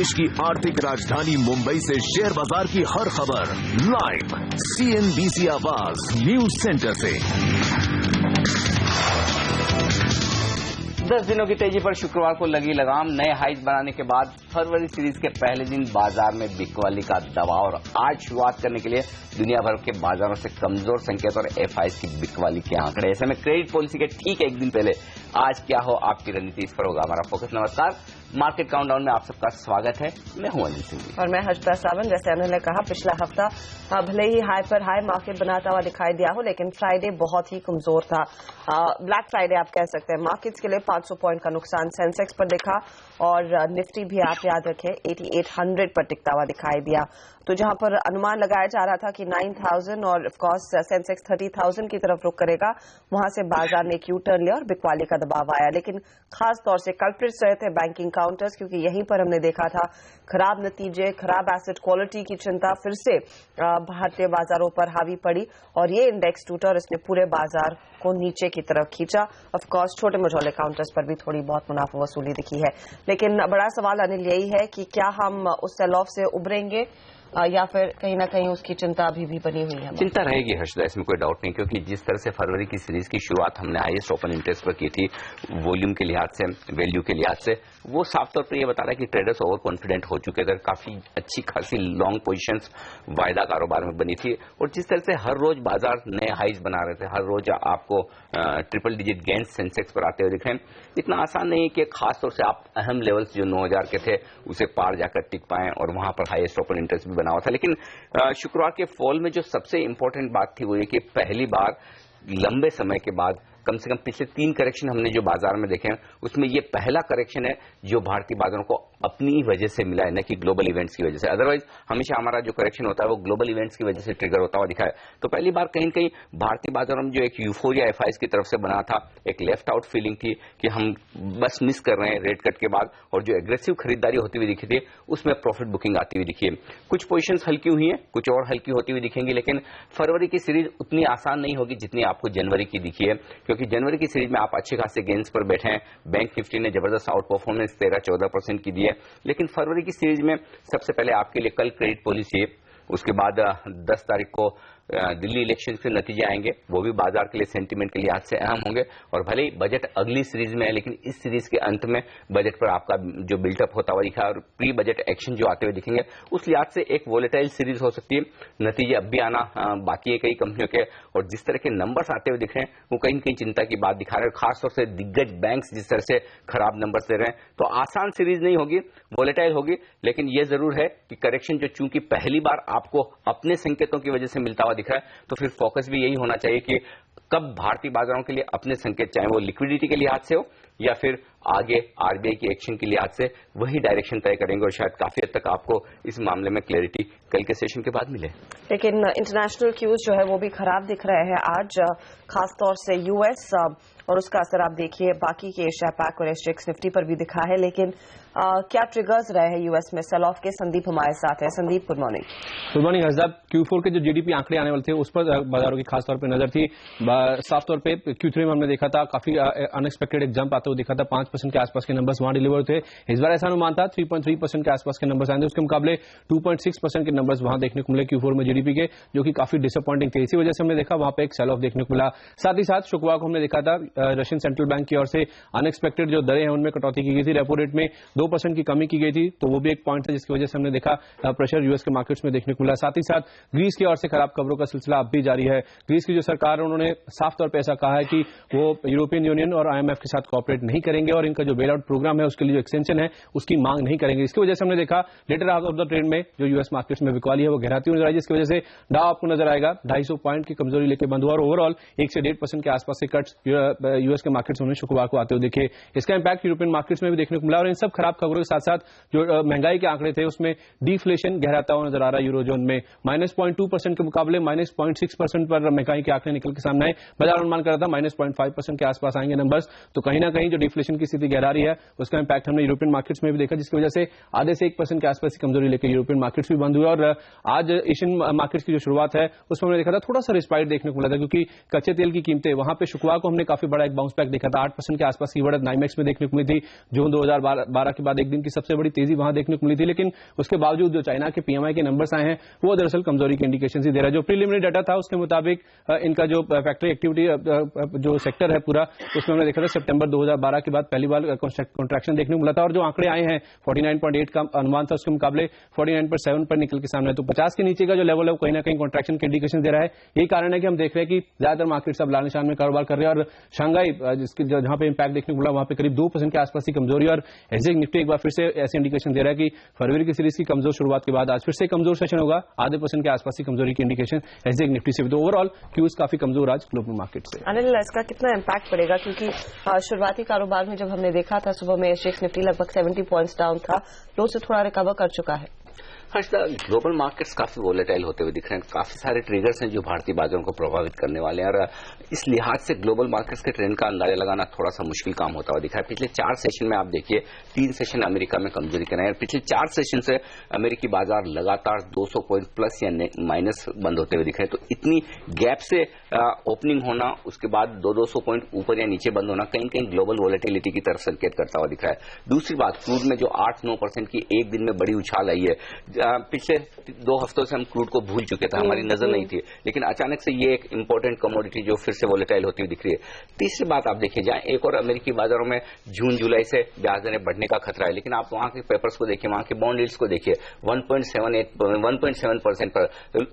देश की आर्थिक राजधानी मुंबई से शेयर बाजार की हर खबर लाइव CNBC आवाज न्यूज सेंटर से। 10 दिनों की तेजी पर शुक्रवार को लगी लगाम। नए हाइज बनाने के बाद फरवरी सीरीज के पहले दिन बाजार में बिकवाली का दबाव और आज शुरुआत करने के लिए दुनिया भर के बाजारों से कमजोर संकेत और FIs की बिकवाली के आंकड़े। ऐसे में क्रेडिट पॉलिसी के ठीक एक दिन पहले आज क्या हो आपकी रणनीति, इस पर होगा हमारा फोकस। नमस्कार, मार्केट काउंटडाउन में आप सबका स्वागत है। मैं हूं अनिल सिंह और मैं हर्षदा सावन। जैसे अनिल ने कहा, पिछला हफ्ता भले ही हाई पर हाई मार्केट बनाता हुआ दिखाई दिया हो, लेकिन फ्राइडे बहुत ही कमजोर था। ब्लैक फ्राइडे आप कह सकते हैं। मार्केट्स के लिए 500 पॉइंट का नुकसान सेंसेक्स पर दिखा और निफ्टी भी आप याद रखें 8800 पर टिकता हुआ दिखाई दिया। तो जहां पर अनुमान लगाया जा रहा था कि 9000 और ऑफकोर्स सेंसेक्स 30,000 की तरफ रुख करेगा, वहां से बाजार ने एक यू टर्न लिया और बिकवाली का दबाव आया। लेकिन खास तौर से कल्प्रिट्स रहे थे बैंकिंग काउंटर्स, क्योंकि यहीं पर हमने देखा था खराब नतीजे, खराब एसेट क्वालिटी की चिंता फिर से भारतीय बाजारों पर हावी पड़ी और ये इंडेक्स टूटा और इसने पूरे बाजार को नीचे की तरफ खींचा। ऑफकोर्स छोटे मझोले काउंटर्स पर भी थोड़ी बहुत मुनाफा वसूली दिखी है, लेकिन बड़ा सवाल अनिल यही है कि क्या हम उस सेल ऑफ से उभरेंगे या फिर कहीं ना कहीं उसकी चिंता अभी भी बनी हुई है। चिंता रहेगी हर्षदा, इसमें कोई डाउट नहीं, क्योंकि जिस तरह से फरवरी की सीरीज की शुरुआत हमने हाईएस्ट ओपन इंटरेस्ट पर की थी, वॉल्यूम के लिहाज से, वैल्यू के लिहाज से, वो साफ तौर पर यह बता रहा है कि ट्रेडर्स ओवर कॉन्फिडेंट हो चुके थे। काफी अच्छी खासी लॉन्ग पोजीशंस वायदा कारोबार में बनी थी और जिस तरह से हर रोज बाजार नए हाइज बना रहे थे, हर रोज आपको ट्रिपल डिजिट गेंस सेंसेक्स पर आते हुए दिख रहे हैं। इतना आसान नहीं है कि खासतौर से आप अहम लेवल्स जो 9000 के थे उसे पार जाकर टिक पाएं और वहां पर हाईएस्ट ओपन इंटरेस्ट भी बना हुआ था। लेकिन शुक्रवार के फॉल में जो सबसे इंपॉर्टेंट बात थी वो ये कि पहली बार लंबे समय के बाद, कम से कम पिछले 3 करेक्शन हमने जो बाजार में देखे हैं, उसमें ये पहला करेक्शन है जो भारतीय बाजारों को अपनी वजह से मिला है, न कि ग्लोबल इवेंट्स की वजह से। अदरवाइज हमेशा हमारा जो करेक्शन होता है वो ग्लोबल इवेंट्स की वजह से ट्रिगर होता हुआ दिखा है। तो पहली बार कहीं न कहीं भारतीय बाजारों में जो एक यूफोरिया FIs की तरफ से बना था, एक लेफ्ट आउट फीलिंग थी कि हम बस मिस कर रहे हैं रेट कट के बाद, और जो एग्रेसिव खरीदारी होती हुई दिखी थी उसमें प्रॉफिट बुकिंग आती हुई दिखी है। कुछ पोजिशंस हल्की हुई हैं, कुछ और हल्की होती हुई दिखेंगी, लेकिन फरवरी की सीरीज उतनी आसान नहीं होगी जितनी आपको जनवरी की दिखी है, क्योंकि जनवरी की सीरीज में आप अच्छे खासे गेंस पर बैठे हैं। बैंक निफ्टी ने जबरदस्त आउट परफॉर्मेंस 13-14% की दी है। लेकिन फरवरी की सीरीज में सबसे पहले आपके लिए कल क्रेडिट पॉलिसी है, उसके बाद 10 तारीख को दिल्ली इलेक्शन के नतीजे आएंगे, वो भी बाजार के लिए सेंटीमेंट के लिहाज से अहम होंगे। और भले ही बजट अगली सीरीज में है, लेकिन इस सीरीज के अंत में बजट पर आपका जो बिल्टअप होता हुआ दिखा और प्री बजट एक्शन जो आते हुए दिखेंगे, उस लिहाज से एक वोलेटाइल सीरीज हो सकती है। नतीजे अब भी आना बाकी है कई कंपनियों के, और जिस तरह के नंबर्स आते हुए दिख रहे हैं वो कहीं न कहीं चिंता की बात दिखा रहे हैं। खासतौर से दिग्गज बैंक्स जिस तरह से खराब नंबर्स दे रहे हैं, तो आसान सीरीज नहीं होगी, वोलेटाइल होगी। लेकिन यह जरूर है कि करेक्शन जो चूंकि पहली बार आपको अपने संकेतों की वजह से मिलता हुआ दिख रहा है, तो फिर फोकस भी यही होना चाहिए कि कब भारतीय बाजारों के लिए अपने संकेत, चाहे वो लिक्विडिटी के लिहाज से हो या फिर आगे RBI की एक्शन के लिहाज से, वही डायरेक्शन तय करेंगे और शायद काफी हद तक आपको इस मामले में क्लैरिटी कल के सेशन के बाद मिले। लेकिन इंटरनेशनल क्यूज जो है वो भी खराब दिख रहे हैं आज, खासतौर से US, और उसका असर आप देखिए बाकी के एशिया पैक और SGX निफ्टी पर भी दिखा है। लेकिन क्या ट्रिगर्स रहे हैं US में सेल ऑफ के? संदीप हमारे साथ है। Sandeep, good morning. Good morning Harshad. Q4 के जो GDP आंकड़े आने वाले थे उस पर बाजारों की खासतौर पर नजर थी। साफ तौर पे Q3 में हमने देखा था काफी अनएक्सपेक्टेड एक जंप आते हुए दिखा था, 5% के आसपास के नंबर्स वहां डिलीवर थे। इस बार ऐसा अनुमान था 3.3% के आसपास के नंबर्स आएंगे, उसके मुकाबले 2.6% के नंबर्स वहां देखने को मिले Q4 में GDP के, जो कि काफी डिसअपॉइंटिंग थे। इसी वजह से हमने देखा वहां पे एक सेल ऑफ देखने को मिला। साथ ही साथ शुक्रवार को हमने देखा था रशियन सेंट्रल बैंक की ओर से अनएक्सपेक्टेड जो दरें हैं उनमें कटौती की गई थी, रेपो रेट में 2% की कमी की गई थी, तो वो भी एक पॉइंट है जिसकी वजह से हमने देखा प्रेशर US के मार्केट्स में देखने को मिला। साथ ही साथ ग्रीस की ओर से खराब खबरों का सिलसिला अब भी जारी है। ग्रीस की जो सरकार है उन्होंने साफ तौर पर ऐसा कहा है कि वो यूरोपियन यूनियन और IMF के साथ कोऑपरेट नहीं करेंगे और इनका जो बेल आउट प्रोग्राम है उसके लिए जो एक्सटेंशन है उसकी मांग नहीं करेंगे। इसकी वजह से हमने देखा later half of the trade में जो US मार्केट्स में बिकवाली है वो गहराती नजर आई, जिसकी वजह से डाउ आपको नजर आएगा 250 पॉइंट की कमजोरी लेके बंद हुआ और ओवरऑल 1 से 1.5% के आसपास से कट्स US के मार्केट्स में शुक्रवार को आते हुए दिखे। इसका इंपैक्ट यूरोपियन मार्केट्स में भी देखने को मिला और इन सब खराब खबरों के साथ साथ जो महंगाई के आंकड़े थे उसमें डिफ्लेशन गहराता हुआ नजर आ रहा है। यूरोजोन में -0.2% के मुकाबले -0.6% पर महंगाई के आंकड़े निकल के सामने है। बाजार अनुमान कर रहा था -0.5% के आसपास आएंगे नंबर्स। तो कहीं ना कहीं जो डिफ्लेशन की स्थिति गहरा रही है उसका इंपैक्ट हमने यूरोपियन मार्केट्स में भी देखा, जिसकी वजह से आधे से 1% के आसपास की कमजोरी लेकर यूरोपियन मार्केट्स भी बंद हुए। और आज एशियन मार्केट्स की जो शुरुआत है उसमें हमने देखा था थोड़ा सा रिस्पाइट देखने को मिला था, क्योंकि कच्चे तेल की कीमतें वहां पे शुक्रवार को हमने काफी बड़ा एक बाउंस बैक देखा था। 8% के आसपास की बढ़त नाइमेक्स में देखने को मिली थी। जून 2012 के बाद एक दिन की सबसे बड़ी तेजी वहां देखने को मिली थी। लेकिन उसके बावजूद जो चाइना के पीएमआई के नंबर्स आए हैं वो दरअसल कमजोरी के इंडिकेशन ही दे रहा है। जो प्रीलिमिनरी डाटा था उसके मुताबिक इनका जो फैक्ट्री एक्टिविटी जो सेक्टर है पूरा, उसमें हमने देखा था सितंबर 2012 के बाद पहली बार कॉन्ट्रैक्शन देखने को मिला था। और जो आंकड़े आए हैं 49.8 का अनुमान था, उसके मुकाबले 49.7 पर निकल के सामने। तो 50 के नीचे का जो लेवल है वो कहीं ना कहीं कॉन्ट्रैक्शन के इंडिकेशन दे रहा है। यही कारण है कि हम देख रहे हैं कि ज्यादातर मार्केट्स अब लाल निशान में कारोबार कर रहे हैं। और शंघाई जिसके जहां पे इंपैक्ट देखने को मिला वहां पे करीब 2% के आसपास की कमजोरी। और एसजेएक्स निफ्टी एक बार फिर से ऐसे इंडिकेशन दे रहा है कि फरवरी की सीरीज की कमजोर शुरुआत के बाद आज फिर से कमजोर सेशन होगा। आधे % के आसपास की कमजोरी की इंडिकेशन एसजेएक्स निफ्टी से भी। तो ओवरऑल क्यूज काफी कमजोर आज ग्लोबल मार्केट से। अनिल, इसका कितना इंपैक्ट पड़ेगा, क्योंकि शुरुआती कारोबार में जब हमने देखा था सुबह में एसजेएक्स निफ्टी लगभग 70 पॉइंट्स डाउन था, लो से थोड़ा रिकवर कर चुका है। हर्षदा, ग्लोबल मार्केट्स काफी वोलेटाइल होते हुए दिख रहे हैं। काफी सारे ट्रिगर्स हैं जो भारतीय बाजारों को प्रभावित करने वाले हैं। और इस लिहाज से ग्लोबल मार्केट्स के ट्रेंड का अंदाजा लगाना थोड़ा सा मुश्किल काम होता हुआ दिखा है। पिछले 4 सेशन में आप देखिए 3 सेशन अमेरिका में कमजोरी कर रहे हैं। पिछले 4 सेशन से अमेरिकी बाजार लगातार 200 पॉइंट प्लस या माइनस बंद होते हुए दिख रहे हैं। तो इतनी गैप से ओपनिंग होना, उसके बाद 200 पॉइंट ऊपर या नीचे बंद होना कहीं कहीं ग्लोबल वोलेटिलिटी की तरफ संकेत करता हुआ दिख रहा है। दूसरी बात, क्रूड में जो 8-9% की एक दिन में बड़ी उछाल आई है, पिछले 2 हफ्तों से हम क्रूड को भूल चुके थे, हमारी नजर नहीं थी, लेकिन अचानक से ये एक इंपॉर्टेंट कमोडिटी जो फिर से वोलेटाइल होती हुई दिख रही है। तीसरी बात आप देखिए, जहां एक और अमेरिकी बाजारों में जून जुलाई से ब्याज दरें बढ़ने का खतरा है, लेकिन आप वहां के पेपर्स को देखिए, वहां के बॉन्ड यील्ड्स को देखिए, 1.7% पर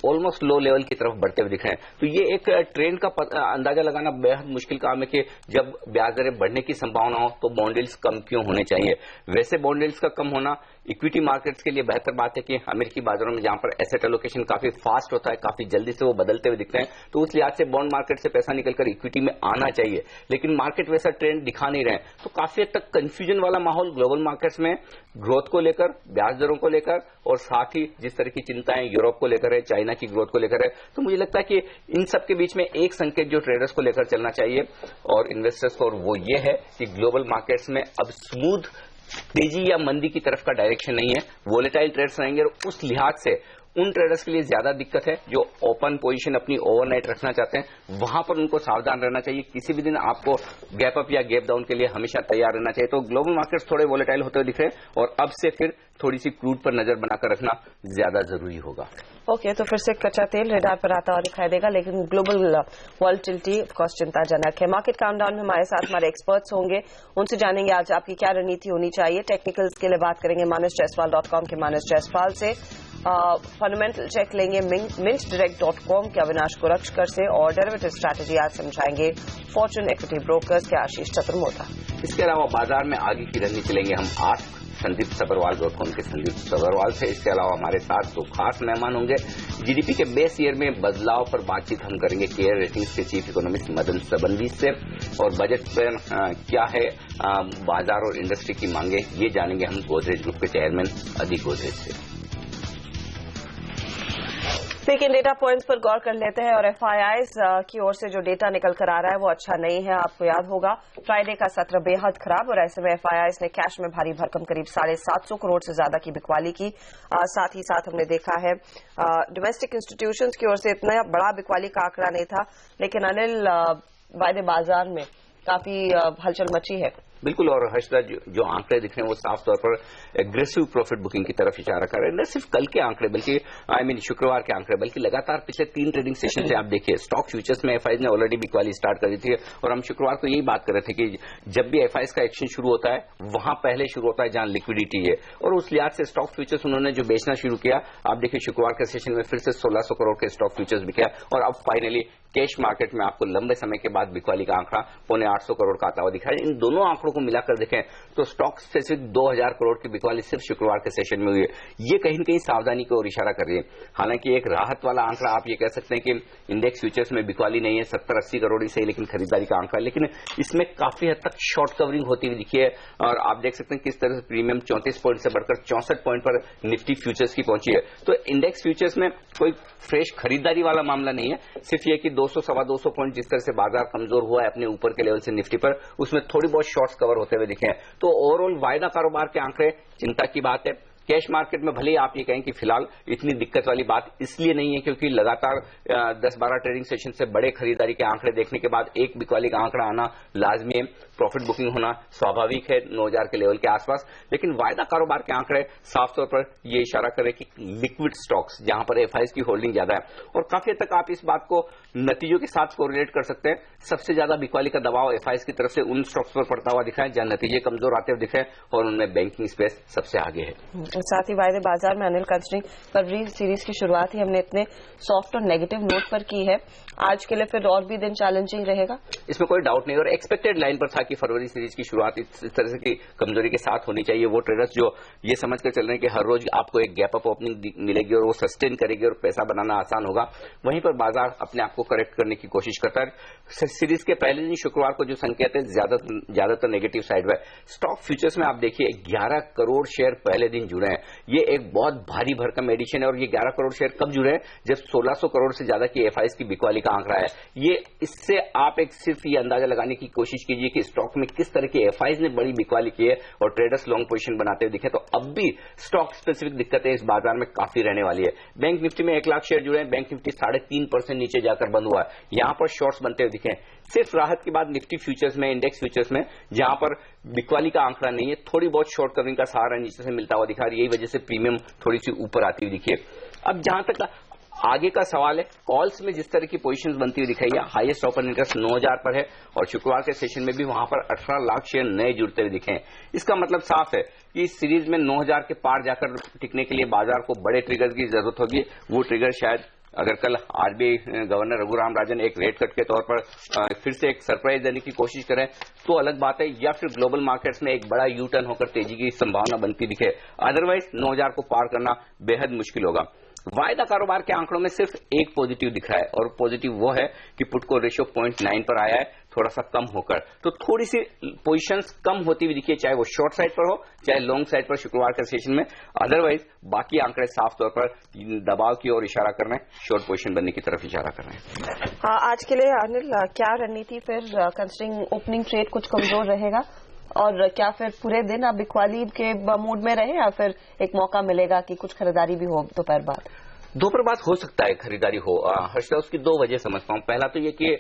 ऑलमोस्ट लो लेवल की तरफ बढ़ते हुए दिख रहे हैं। तो ये एक ट्रेंड का अंदाजा लगाना बेहद मुश्किल काम है कि जब ब्याज दरें बढ़ने की संभावना हो तो बॉन्ड यील्ड्स कम क्यों होने चाहिए। वैसे बॉन्ड यील्ड्स का कम होना इक्विटी मार्केट्स के लिए बेहतर बात है कि अमेरिकी बाजारों में जहां पर एसेट एलोकेशन काफी फास्ट होता है, काफी जल्दी से वो बदलते हुए दिखते हैं, तो उस लिहाज से बॉन्ड मार्केट से पैसा निकलकर इक्विटी में आना चाहिए। लेकिन मार्केट वैसा ट्रेंड दिखा नहीं रहे, तो काफी हद तक कंफ्यूजन वाला माहौल ग्लोबल मार्केट्स में ग्रोथ को लेकर, ब्याज दरों को लेकर, और साथ ही जिस तरह की चिंताएं यूरोप को लेकर है, चाइना की ग्रोथ को लेकर है। तो मुझे लगता है कि इन सब के बीच में एक संकेत जो ट्रेडर्स को लेकर चलना चाहिए और इन्वेस्टर्स को, और वो ये है कि ग्लोबल मार्केट्स में अब स्मूथ तेजी या मंदी की तरफ का डायरेक्शन नहीं है, वोलेटाइल ट्रेड्स रहेंगे। और उस लिहाज से उन ट्रेडर्स के लिए ज्यादा दिक्कत है जो ओपन पोजीशन अपनी ओवरनाइट रखना चाहते हैं, वहां पर उनको सावधान रहना चाहिए। किसी भी दिन आपको गैप अप या गैप डाउन के लिए हमेशा तैयार रहना चाहिए। तो ग्लोबल मार्केट्स थोड़े वोलेटाइल होते हुए दिख रहे हैं और अब से फिर थोड़ी सी क्रूड पर नजर बनाकर रखना ज्यादा जरूरी होगा। ओके, तो फिर से कच्चा तेल रेडार पर आता हुआ दिखाई देगा, लेकिन ग्लोबल वॉलेटिलिटी ऑफ कोर्स चिंताजनक है। मार्केट काउंटडाउन में हमारे साथ हमारे एक्सपर्ट्स होंगे, उनसे जानेंगे आज आपकी क्या रणनीति होनी चाहिए। टेक्निकल्स के लिए बात करेंगे manishjaiswal.com के मानस जायसवाल से, फंडामेंटल चेक लेंगे mintdirect.com के अविनाश गोरक्षकर से, और डेरिवेटिव स्ट्रैटेजी आज समझाएंगे फॉर्चून इक्विटी ब्रोकर्स के आशीष चतुर्मोदा। इसके अलावा बाजार में आगे की रणनीति लेंगे हम संदीप sabharwal.com के संदीप sabharwal से। इसके अलावा हमारे साथ 2 खास मेहमान होंगे। जीडीपी के बेस ईयर में बदलाव पर बातचीत हम करेंगे केयर रेटिंग्स के चीफ इकोनॉमिस्ट मदन सबनवीस से, और बजट पर क्या है बाजार और इंडस्ट्री की मांगे, ये जानेंगे हम गोदरेज ग्रुप के चेयरमैन अदिक गोदरेज से। लेकिन डेटा पॉइंट्स पर गौर कर लेते हैं, और एफआईआईज की ओर से जो डेटा निकल कर आ रहा है वो अच्छा नहीं है। आपको याद होगा फ्राइडे का सत्र बेहद खराब, और ऐसे में एफआईआईज ने कैश में भारी भरकम करीब 750 करोड़ से ज्यादा की बिकवाली की। साथ ही साथ हमने देखा है डोमेस्टिक इंस्टीट्यूशंस की ओर से इतना बड़ा बिकवाली का आंकड़ा नहीं था, लेकिन अनिल वायदे बाजार में काफी हलचल मची है। बिल्कुल, और हर्षदा जो आंकड़े दिख रहे हैं वो साफ तौर पर एग्रेसिव प्रॉफिट बुकिंग की तरफ इशारा कर रहे हैं। न सिर्फ कल के आंकड़े बल्कि शुक्रवार के आंकड़े, बल्कि लगातार पिछले 3 ट्रेडिंग सेशन से आप देखिए स्टॉक फ्यूचर्स में एफआईआईज ने ऑलरेडी बिकवाली स्टार्ट कर दी थी। और हम शुक्रवार को यही बात कर रहे थे कि जब भी एफआईआईज का एक्शन शुरू होता है वहां पहले शुरू होता है जहां लिक्विडिटी है, और उस लिहाज से स्टॉक फ्यूचर्स उन्होंने जो बेचना शुरू किया, आप देखिए शुक्रवार के सेशन में फिर से 1600 करोड़ के स्टॉक फ्यूचर्स बिके, और अब फाइनली कैश मार्केट में आपको लंबे समय के बाद बिकवाली का आंकड़ा 750 करोड़ का आता हुआ दिखा है। इन दोनों आंकड़ों को मिलाकर देखें तो स्टॉक स्पेसिफिक 2000 करोड़ की बिकवाली सिर्फ शुक्रवार के सेशन में हुई है। ये कहीं न कहीं सावधानी की ओर इशारा कर रही है। हालांकि एक राहत वाला आंकड़ा आप ये कह सकते हैं कि इंडेक्स फ्यूचर्स में बिकवाली नहीं है, 70-80 करोड़ ही सही, लेकिन खरीदारी का आंकड़ा है। लेकिन इसमें काफी हद तक शॉर्ट कवरिंग होती हुई दिखी है और आप देख सकते हैं किस तरह से प्रीमियम 34 पॉइंट से बढ़कर 64 पॉइंट पर निफ्टी फ्यूचर्स की पहुंची है। तो इंडेक्स फ्यूचर्स में कोई फ्रेश खरीदारी वाला मामला नहीं है, सिर्फ ये कि 200-225 पॉइंट जिस तरह से बाजार कमजोर हुआ है अपने ऊपर के लेवल से निफ्टी पर, उसमें थोड़ी बहुत शॉर्ट्स कवर होते हुए दिखे हैं। तो ओवरऑल वायदा कारोबार के आंकड़े चिंता की बात है। कैश मार्केट में भले ही आप ये कहें कि फिलहाल इतनी दिक्कत वाली बात इसलिए नहीं है क्योंकि लगातार 10-12 ट्रेडिंग सेशन से बड़े खरीदारी के आंकड़े देखने के बाद एक बिकवाली का आंकड़ा आना लाजमी है, प्रॉफिट बुकिंग होना स्वाभाविक है 9000 के लेवल के आसपास। लेकिन वायदा कारोबार के आंकड़े साफ तौर पर यह इशारा करें कि लिक्विड स्टॉक्स जहां पर एफआईज की होल्डिंग ज्यादा है और काफी हद तक आप इस बात को नतीजों के साथ कोरिलेट कर सकते हैं। सबसे ज्यादा बिकवाली का दबाव एफआईज की तरफ से उन स्टॉक्स पर पड़ता हुआ दिखा है जहां नतीजे कमजोर आते हुए दिखे और उनमें बैंकिंग स्पेस सबसे आगे है। साथ ही वायदे बाजार में अनिल कंसिडरिंग फरवरी सीरीज की शुरुआत ही हमने इतने सॉफ्ट और नेगेटिव नोट पर की है, आज के लिए फिर और भी दिन चैलेंजिंग रहेगा, इसमें कोई डाउट नहीं। और एक्सपेक्टेड लाइन पर था कि फरवरी सीरीज की शुरुआत इस तरह की कमजोरी के साथ होनी चाहिए। वो ट्रेडर्स जो ये समझकर चल रहे हैं कि हर रोज आपको एक गैप अप ओपनिंग मिलेगी और वो सस्टेन करेगी और पैसा बनाना आसान होगा, वहीं पर बाजार अपने आप को करेक्ट करने की कोशिश करता है। सीरीज के पहले दिन शुक्रवार को जो संकेत है ज्यादातर नेगेटिव साइड में। स्टॉक फ्यूचर्स में आप देखिए 11 करोड़ शेयर पहले दिन जुड़े हैं, ये एक बहुत भारी भरकम एडिशन है। और ये 11 करोड़ शेयर कब जुड़े हैं? जब 1600 करोड़ से ज्यादा की एफआईज की बिकवाली का आंकड़ा है। ये इससे आप एक सिर्फ ये अंदाजा लगाने की कोशिश कीजिए कि स्टॉक में किस तरह की एफआईज ने बड़ी बिकवाली की है और ट्रेडर्स लॉन्ग पोजीशन बनाते हुए दिखे। तो अब भी स्टॉक स्पेसिफिक दिक्कतें इस बाजार में काफी रहने वाली है। बैंक निफ्टी में 1 लाख शेयर जुड़े हैं, बैंक निफ्टी 3.5% नीचे जाकर बंद हुआ है, यहां पर शॉर्ट्स बनते हुए दिखे। सिर्फ राहत के बाद निफ्टी फ्यूचर्स में, इंडेक्स फ्यूचर्स में जहां पर बिकवाली का आंकड़ा नहीं है, थोड़ी बहुत शॉर्ट कवरिंग का सहारा नीचे से मिलता हुआ दिखा, यही वजह से प्रीमियम थोड़ी सी ऊपर आती हुई दिखी। अब जहां तक आगे का सवाल है, कॉल्स में जिस तरह की पोजीशंस बनती हुई दिखाई है, हाईएस्ट ओपन इंटरेस्ट 9000 पर है और शुक्रवार के सेशन में भी वहां पर 18 लाख शेयर नए जुड़ते हुए दिखे हैं। इसका मतलब साफ है कि इस सीरीज में 9000 के पार जाकर टिकने के लिए बाजार को बड़े ट्रिगर की जरूरत होगी। वो ट्रिगर शायद अगर कल आरबीआई गवर्नर रघुराम राजन एक रेट कट के तौर पर फिर से एक सरप्राइज देने की कोशिश करें तो अलग बात है, या फिर ग्लोबल मार्केट्स में एक बड़ा यू टर्न होकर तेजी की संभावना बनती दिखे। अदरवाइज 9000 को पार करना बेहद मुश्किल होगा। वायदा कारोबार के आंकड़ों में सिर्फ एक पॉजिटिव दिख रहा है और पॉजिटिव वो है कि पुट को रेशियो 0.9 पर आया है, थोड़ा सा कम होकर। तो थोड़ी सी पोजीशंस कम होती हुई दिखी है, चाहे वो शॉर्ट साइड पर हो चाहे लॉन्ग साइड पर शुक्रवार के सेशन में। अदरवाइज बाकी आंकड़े साफ तौर पर दबाव की ओर इशारा कर रहे हैं, शॉर्ट पोजीशन बनने की तरफ इशारा कर रहे हैं। आज के लिए अनिल क्या रणनीति फिर, कंसिडरिंग ओपनिंग ट्रेड कुछ कमजोर रहेगा और क्या फिर पूरे दिन आप बिकवाली के मूड में रहे या फिर एक मौका मिलेगा कि कुछ खरीदारी भी हो दोपहर बाद? दोपहर बाद हो सकता है खरीदारी हो हर्षा, उसकी 2 वजह समझता हूं। पहला तो ये कि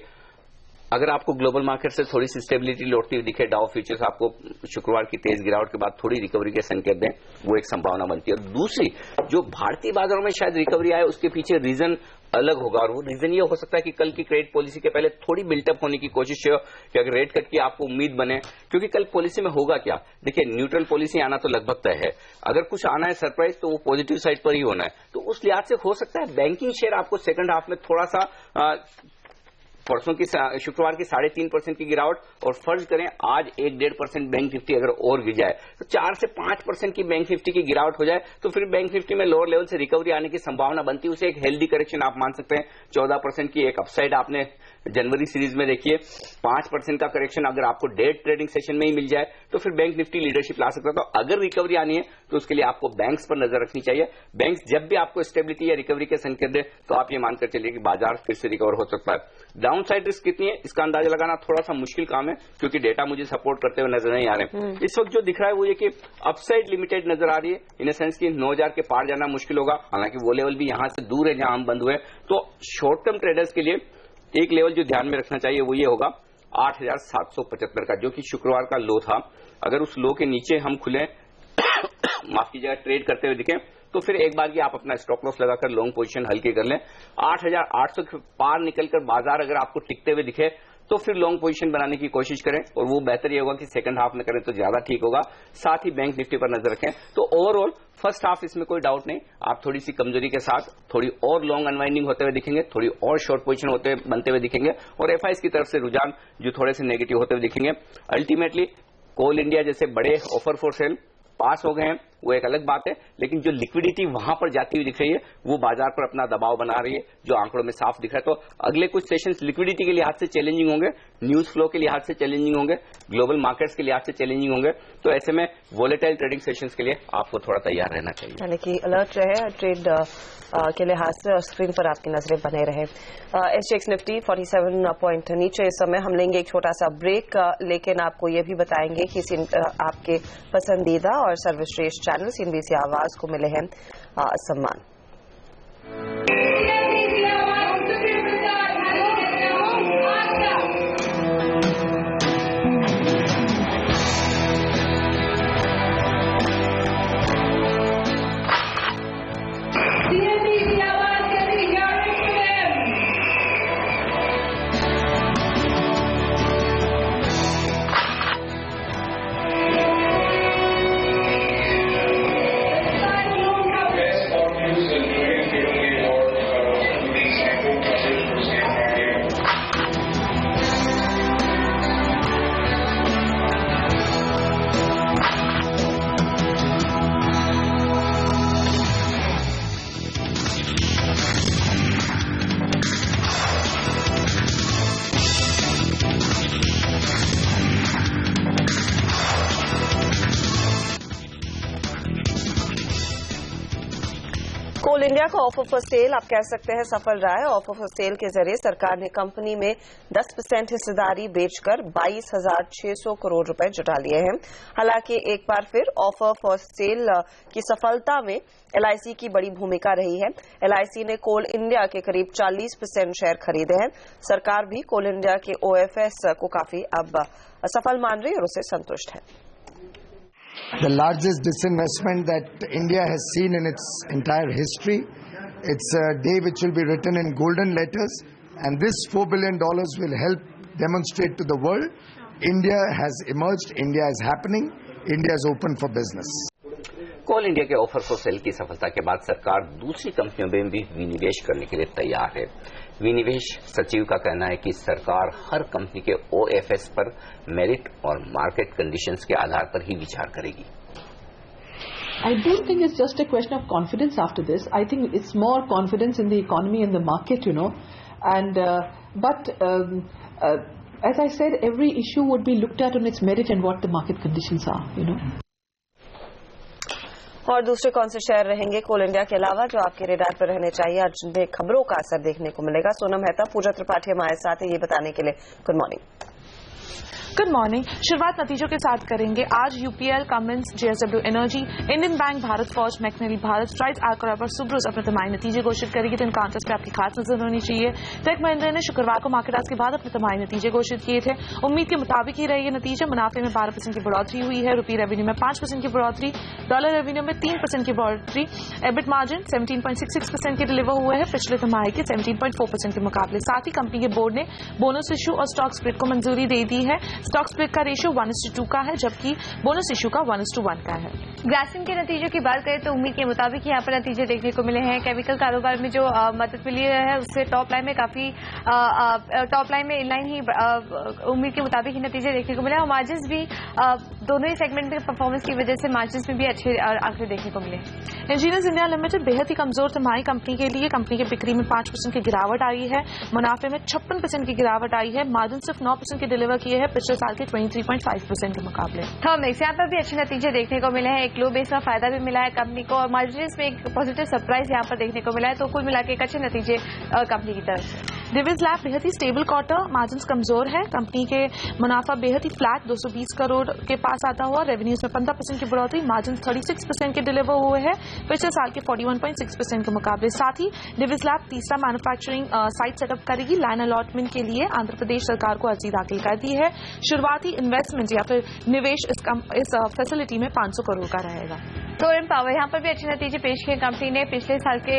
अगर आपको ग्लोबल मार्केट से थोड़ी सी स्टेबिलिटी लौटती हुई दिखे, डाउ फ्यूचर्स आपको शुक्रवार की तेज गिरावट के बाद थोड़ी रिकवरी के संकेत दें, वो एक संभावना बनती है। और दूसरी, जो भारतीय बाजारों में शायद रिकवरी आए उसके पीछे रीजन अलग होगा और वो रीजन ये हो सकता है कि कल की क्रेडिट पॉलिसी के पहले थोड़ी बिल्टअप होने की कोशिश है कि अगर रेट कट की आपको उम्मीद बने, क्योंकि कल पॉलिसी में होगा क्या, देखिए न्यूट्रल पॉलिसी आना तो लगभग तय है, अगर कुछ आना है सरप्राइज तो वो पॉजिटिव साइड पर ही होना है। तो उस लिहाज से हो सकता है बैंकिंग शेयर आपको सेकंड हाफ में थोड़ा सा परसों की शुक्रवार की 3.5% की गिरावट और फर्ज करें आज 1-1.5% बैंक निफ्टी अगर और गिर जाए तो 4 से 5% की बैंक निफ्टी की गिरावट हो जाए तो फिर बैंक निफ्टी में लोअर लेवल से रिकवरी आने की संभावना बनती है। उसे एक हेल्दी करेक्शन आप मान सकते हैं। 14% की एक अपसाइड आपने जनवरी सीरीज में देखिए, 5% का करेक्शन अगर आपको डेट ट्रेडिंग सेशन में ही मिल जाए तो फिर बैंक निफ्टी लीडरशिप ला सकता है। तो अगर रिकवरी आनी है तो उसके लिए आपको बैंक्स पर नजर रखनी चाहिए। बैंक्स जब भी आपको स्टेबिलिटी या रिकवरी के संकेत दे तो आप ये मानकर चलिए कि बाजार फिर से रिकवर हो सकता है। डाउन साइड रिस्क कितनी है इसका अंदाजा लगाना थोड़ा सा मुश्किल काम है क्योंकि डेटा मुझे सपोर्ट करते हुए नजर नहीं आ रहे। इस वक्त जो दिख रहा है वो ये कि अपसाइड लिमिटेड नजर आ रही है, इन सेंस की 9000 के पार जाना मुश्किल होगा, हालांकि वो लेवल भी यहां से दूर है जहां हम बंद हुए। तो शॉर्ट टर्म ट्रेडर्स के लिए एक लेवल जो ध्यान में रखना चाहिए वो ये होगा 8775 का, जो कि शुक्रवार का लो था। अगर उस लो के नीचे हम खुले माफ कीजिएगा ट्रेड करते हुए दिखें तो फिर एक बार की आप अपना स्टॉप लॉस लगाकर लॉन्ग पोजीशन हल्की कर लें। 8800 के पार निकलकर बाजार अगर आपको टिकते हुए दिखे तो फिर लॉन्ग पोजीशन बनाने की कोशिश करें और वो बेहतर ये होगा कि सेकंड हाफ में करें तो ज्यादा ठीक होगा। साथ ही बैंक निफ्टी पर नजर रखें। तो ओवरऑल फर्स्ट हाफ इसमें कोई डाउट नहीं, आप थोड़ी सी कमजोरी के साथ थोड़ी और लॉन्ग अनवाइंडिंग होते हुए दिखेंगे, थोड़ी और शॉर्ट पोजीशन बनते हुए दिखेंगे और एफआईएस की तरफ से रुझान जो थोड़े से नेगेटिव होते हुए दिखेंगे। अल्टीमेटली कोल इंडिया जैसे बड़े ऑफर फॉर सेल पास हो गए हैं, वो एक अलग बात है, लेकिन जो लिक्विडिटी वहां पर जाती हुई दिख रही है वो बाजार पर अपना दबाव बना रही है, जो आंकड़ों में साफ दिख रहा है। तो अगले कुछ सेशंस लिक्विडिटी के लिहाज से चैलेंजिंग होंगे, न्यूज फ्लो के लिहाज से चैलेंजिंग होंगे, ग्लोबल मार्केट्स के लिहाज से चैलेंजिंग होंगे। तो ऐसे में वोलेटाइल ट्रेडिंग सेशंस के लिए आपको थोड़ा तैयार रहना चाहिए, यानी कि अलर्ट रहे ट्रेड के लिहाज से और स्क्रीन पर आपकी नजरें बने रहे। SGX निफ्टी 47 पॉइंट नीचे इस समय। हम लेंगे एक छोटा सा ब्रेक, लेकिन आपको ये भी बताएंगे कि आपके पसंदीदा और सर्वश्रेष्ठ चैनल CNBC आवाज को मिले हैं सम्मान। कोल इंडिया का ऑफर फॉर सेल आप कह सकते हैं सफल रहा है। ऑफर फॉर सेल के जरिए सरकार ने कंपनी में 10% हिस्सेदारी बेचकर 22,600 करोड़ रुपए जुटा लिए हैं। हालांकि एक बार फिर ऑफर फॉर सेल की सफलता में LIC की बड़ी भूमिका रही है। LIC ने कोल इंडिया के करीब 40% शेयर खरीदे हैं। सरकार भी कोल इंडिया के OFS को काफी अब सफल मान रही है और उससे संतुष्ट है। The largest disinvestment that India has seen in its entire history. It's a day which will be written in golden letters, and this $4 billion will help demonstrate to the world India has emerged, India is happening, India is open for business. Coal India के offer for sale की सफलता के बाद सरकार दूसरी कंपनियों में भी विनिवेश करने के लिए तैयार है। विनिवेश सचिव का कहना है कि सरकार हर कंपनी के OFS पर मेरिट और मार्केट कंडीशंस के आधार पर ही विचार करेगी। I don't think it's just a question of confidence after this. I think it's more confidence in the economy and the market, you know. And as I said, every issue would be looked at on its merit and what the market conditions are, you know. और दूसरे कौन से share रहेंगे कोल India के अलावा जो आपके radar पर रहने चाहिए और जिनमें खबरों का असर देखने को मिलेगा? सोनम मेहता, पूजा त्रिपाठी हमारे साथ है ये बताने के लिए। Good morning. Good morning. शुरुआत नतीजों के साथ करेंगे। आज UPL, Cummins, JSW Energy, Indian Bank, Bharat Forge, McNally Bharat, Stride, आर्कोरा और सुब्रोज अपने तिमाही नतीजे घोषित करेगी, तो इन काउंटर्स पे आपकी खास नजर होनी चाहिए। टेक महिंद्रा ने शुक्रवार को मार्केट आज के बाद अपने तिमाही नतीजे घोषित किए थे। उम्मीद के मुताबिक ही रहे ये नतीजे। मुनाफे में 12% की बढ़ोतरी हुई है, रुपी रेवेन्यू में 5% की बढ़ोतरी, डॉलर रेवेन्यू में 3% की बढ़ोतरी, एबिट मार्जिन 17.66% के डिलीवर हुए हैं पिछले तिमाही के 17.4% के मुकाबले। साथ ही कंपनी के बोर्ड ने बोनस इशू और स्टॉक स्प्लिट को मंजूरी दे दी है। स्टॉक स्प्लिट का रेशियो 1:2 का है, जबकि बोनस इशू का 1:1 का है। ग्रासिम के नतीजों की बात करें तो उम्मीद के मुताबिक यहाँ पर नतीजे देखने को मिले हैं। केमिकल कारोबार में जो मदद मिली है उससे टॉप लाइन में काफी टॉप लाइन में इनलाइन ही उम्मीद के मुताबिक ही नतीजे देखने को मिले और मार्जिन भी दोनों ही सेगमेंट में परफॉर्मेंस की वजह से मार्जिन में भी अच्छे आंकड़े देखने को मिले। इंजीनियर्स इंडिया लिमिटेड बेहद ही कमजोर तिमाही कंपनी के लिए। कंपनी की बिक्री में 5% की गिरावट आई है, मुनाफे में 56% की गिरावट आई है, मार्जिन सिर्फ 9% की डिलीवर किए हैं पिछले साल के 23.5% के मुकाबले। थर्मेक्स यहाँ पर भी अच्छे नतीजे देखने को मिले हैं। एक लो बेस का फायदा भी मिला है कंपनी को और मार्जिन में एक पॉजिटिव सरप्राइज यहाँ पर देखने को मिला है। तो कुल मिलाकर एक अच्छे नतीजे कंपनी की तरफ से। डिविज लैब बेहद ही स्टेबल क्वार्टर, मार्जिन कमजोर है। कंपनी के मुनाफा बेहद ही फ्लैट 220 करोड़ के पास आता हुआ, रेवेन्यूज में 15% की बढ़ोतरी, मार्जिन 36% के डिलीवर हुए हैं पिछले साल के 41.6% के मुकाबले। साथ ही डिविज लैब तीसरा मैन्युफैक्चरिंग साइट सेटअप करेगी। लाइन अलॉटमेंट के लिए आंध्र प्रदेश सरकार को अर्जी दाखिल कर दी है। शुरुआती इन्वेस्टमेंट या फिर निवेश इस फैसिलिटी में 500 करोड़ का रहेगा। टोरेंट पावर यहाँ पर भी अच्छे नतीजे पेश किए कंपनी ने। पिछले साल के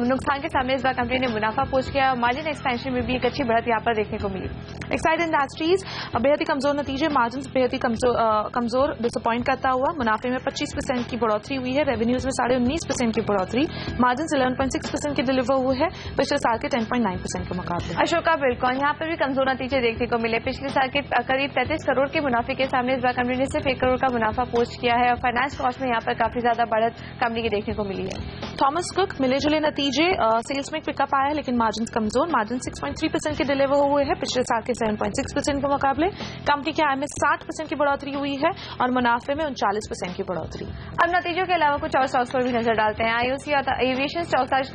नुकसान के सामने इस बार कंपनी ने मुनाफा पोस्ट किया। मार्जिन एक्सपेंशन में भी एक अच्छी बढ़त यहाँ पर देखने को मिली। एक्साइड इंडस्ट्रीज बेहद ही कमजोर नतीजे, मार्जिन बेहद ही कमजोर डिसअपॉइंट करता हुआ। मुनाफे में 25% की बढ़ोतरी हुई है, रेवेन्यूज में 19.5% की बढ़ोतरी, मार्जिन 11.6% के डिलीवर हुए हैं पिछले साल के 10.9% के मुकाबले। अशोका बिल्डकॉन यहाँ पर भी कमजोर नतीजे देखने को मिले। पिछले साल के करीब 33 करोड़ के मुनाफे के सामने इस बार कंपनी ने सिर्फ 1 करोड़ का मुनाफा पोस्ट किया है और फाइनेंस कॉस्ट में यहाँ पर काफी ज्यादा बढ़त कंपनी की देखने को मिली है। थॉमस कुक मिले जुले नतीजे, सेल्स में पिकअप आया है लेकिन मार्जिन कमजोर, मार्जिन 6.3% के डिलीवर हुए हैं पिछले साल के 7.6% के मुकाबले। कंपनी के आय में 60% की बढ़ोतरी हुई है और मुनाफे में 39% की बढ़ोतरी। अब नतीजों के अलावा कुछ और स्टॉक्स पर भी नजर डालते हैं। आईओसी एविएशन स्टॉक्स आज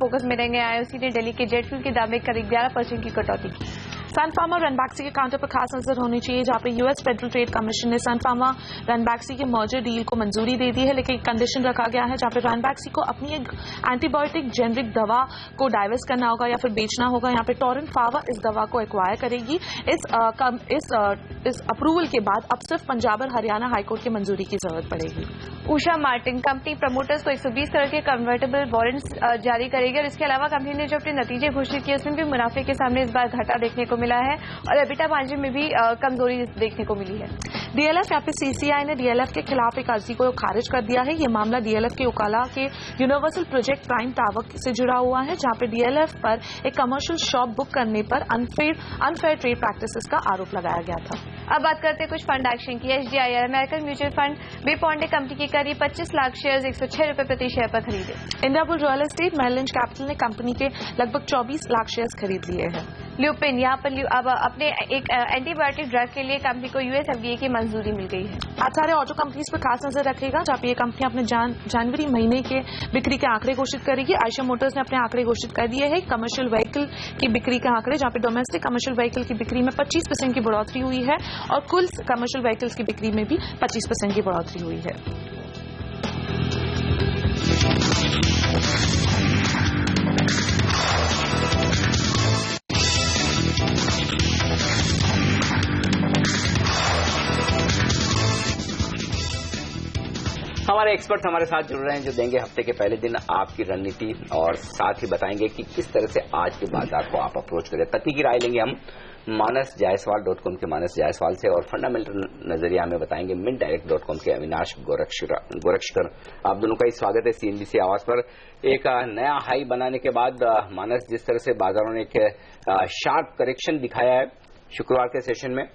फोकस में रहेंगे। आईओसी ने दिल्ली के जेट फ्यूल के दाम में करीब 11% की कटौती की। सन फार्मा रनबैक्सी के काउंटर पर खास नजर होनी चाहिए, जहां पे यूएस फेडरल ट्रेड कमीशन ने सन फार्मा रनबैक्सी के मर्जर डील को मंजूरी दे दी है, लेकिन एक कंडीशन रखा गया है जहां पे रनबैक्सी को अपनी एक एंटीबायोटिक जेनरिक दवा को डाइवर्स करना होगा या फिर बेचना होगा। यहाँ पे टोरेंट पावर इस दवा को एक्वायर करेगी। इस अप्रूवल के बाद अब सिर्फ पंजाब और हरियाणा हाईकोर्ट की मंजूरी की जरूरत पड़ेगी। उषा मार्टिन कंपनी प्रमोटर्स को 120 करोड़ के कन्वर्टेबल वारंट्स जारी करेगी और इसके अलावा कंपनी ने जो अपने नतीजे घोषित किए उसमें भी मुनाफे के सामने इस बार घाटा देखने को मिला है और एबिटा मार्जिन में भी कमजोरी देखने को मिली है। डीएलएफ यहाँ पे सीसीआई ने डीएलएफ के खिलाफ एक अर्जी को खारिज कर दिया है। ये मामला डीएलएफ के ओकाला के यूनिवर्सल प्रोजेक्ट प्राइम टावर से जुड़ा हुआ है, जहां पे डीएलएफ पर एक कमर्शियल शॉप बुक करने पर अनफेयर ट्रेड प्रैक्टिसेस का आरोप लगाया गया था। अब बात करते हैं कुछ फंड एक्शन की। एचडीआईएल अमेरिकन म्यूचुअल फंड बेपॉन्ड ने कंपनी के करीब 25 लाख शेयर्स 106 रुपए प्रति शेयर पर खरीदे। Indiabull real estate Merrill Lynch capital ने कंपनी के लगभग 24 लाख शेयर्स खरीद लिए हैं। ल्यूपिन यहाँ पर अब अपने एक एंटीबायोटिक ड्रग के लिए कंपनी को यूएस एफडीए की मंजूरी मिल गई है। आज सारे ऑटो कंपनीज पर खास नजर रखेगा, जहाँ पे ये कंपनी अपने जनवरी महीने के बिक्री के आंकड़े घोषित करेगी। आयशर मोटर्स ने अपने आंकड़े घोषित कर दिए हैं कमर्शियल व्हीकल की बिक्री के आंकड़े, जहाँ पे डोमेस्टिक कमर्शियल व्हीकल की बिक्री में 25% की बढ़ोतरी हुई है और कुल कमर्शियल व्हीकल्स की बिक्री में भी 25% की बढ़ोतरी हुई है। हमारे एक्सपर्ट हमारे साथ जुड़ रहे हैं जो देंगे हफ्ते के पहले दिन आपकी रणनीति और साथ ही बताएंगे कि किस तरह से आज के बाजार को आप अप्रोच करें। तकनीकी राय लेंगे हम मानसजायसवाल.com के मानस जायसवाल से और फंडामेंटल नजरिया हमें बताएंगे मिनडायरेक्ट.com के अविनाश गोरक्षकर। आप दोनों का ही स्वागत है सीएनबीसी आवाज पर। एक नया हाई बनाने के बाद मानस, जिस तरह से बाजारों ने एक शार्प करेक्शन दिखाया है शुक्रवार के सेशन में,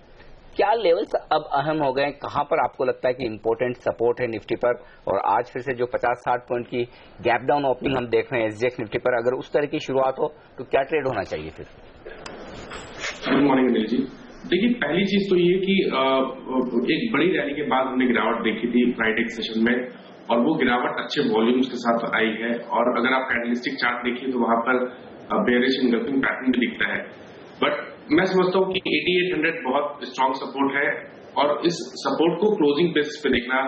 क्या लेवल्स अब अहम हो गए? कहां पर आपको लगता है कि इंपॉर्टेंट सपोर्ट है निफ्टी पर? और आज फिर से जो 50-60 पॉइंट की गैप डाउन ओपनिंग हम देख रहे हैं एसजीएक्स निफ्टी पर, अगर उस तरह की शुरुआत हो तो क्या ट्रेड होना चाहिए फिर? Good morning Anil ji. देखिए, पहली चीज तो ये कि एक बड़ी रैली के बाद हमने गिरावट देखी थी फ्राइडे सेशन में और वो गिरावट अच्छे वॉल्यूम्स के साथ आई है और अगर आप कैंडलस्टिक चार्ट देखिए तो वहां पर बेयरिश इंगल्फिंग पैटर्न भी दिखता है। बट मैं समझता हूं कि 8800 बहुत स्ट्रांग सपोर्ट है और इस सपोर्ट को क्लोजिंग बेसिस पे देखना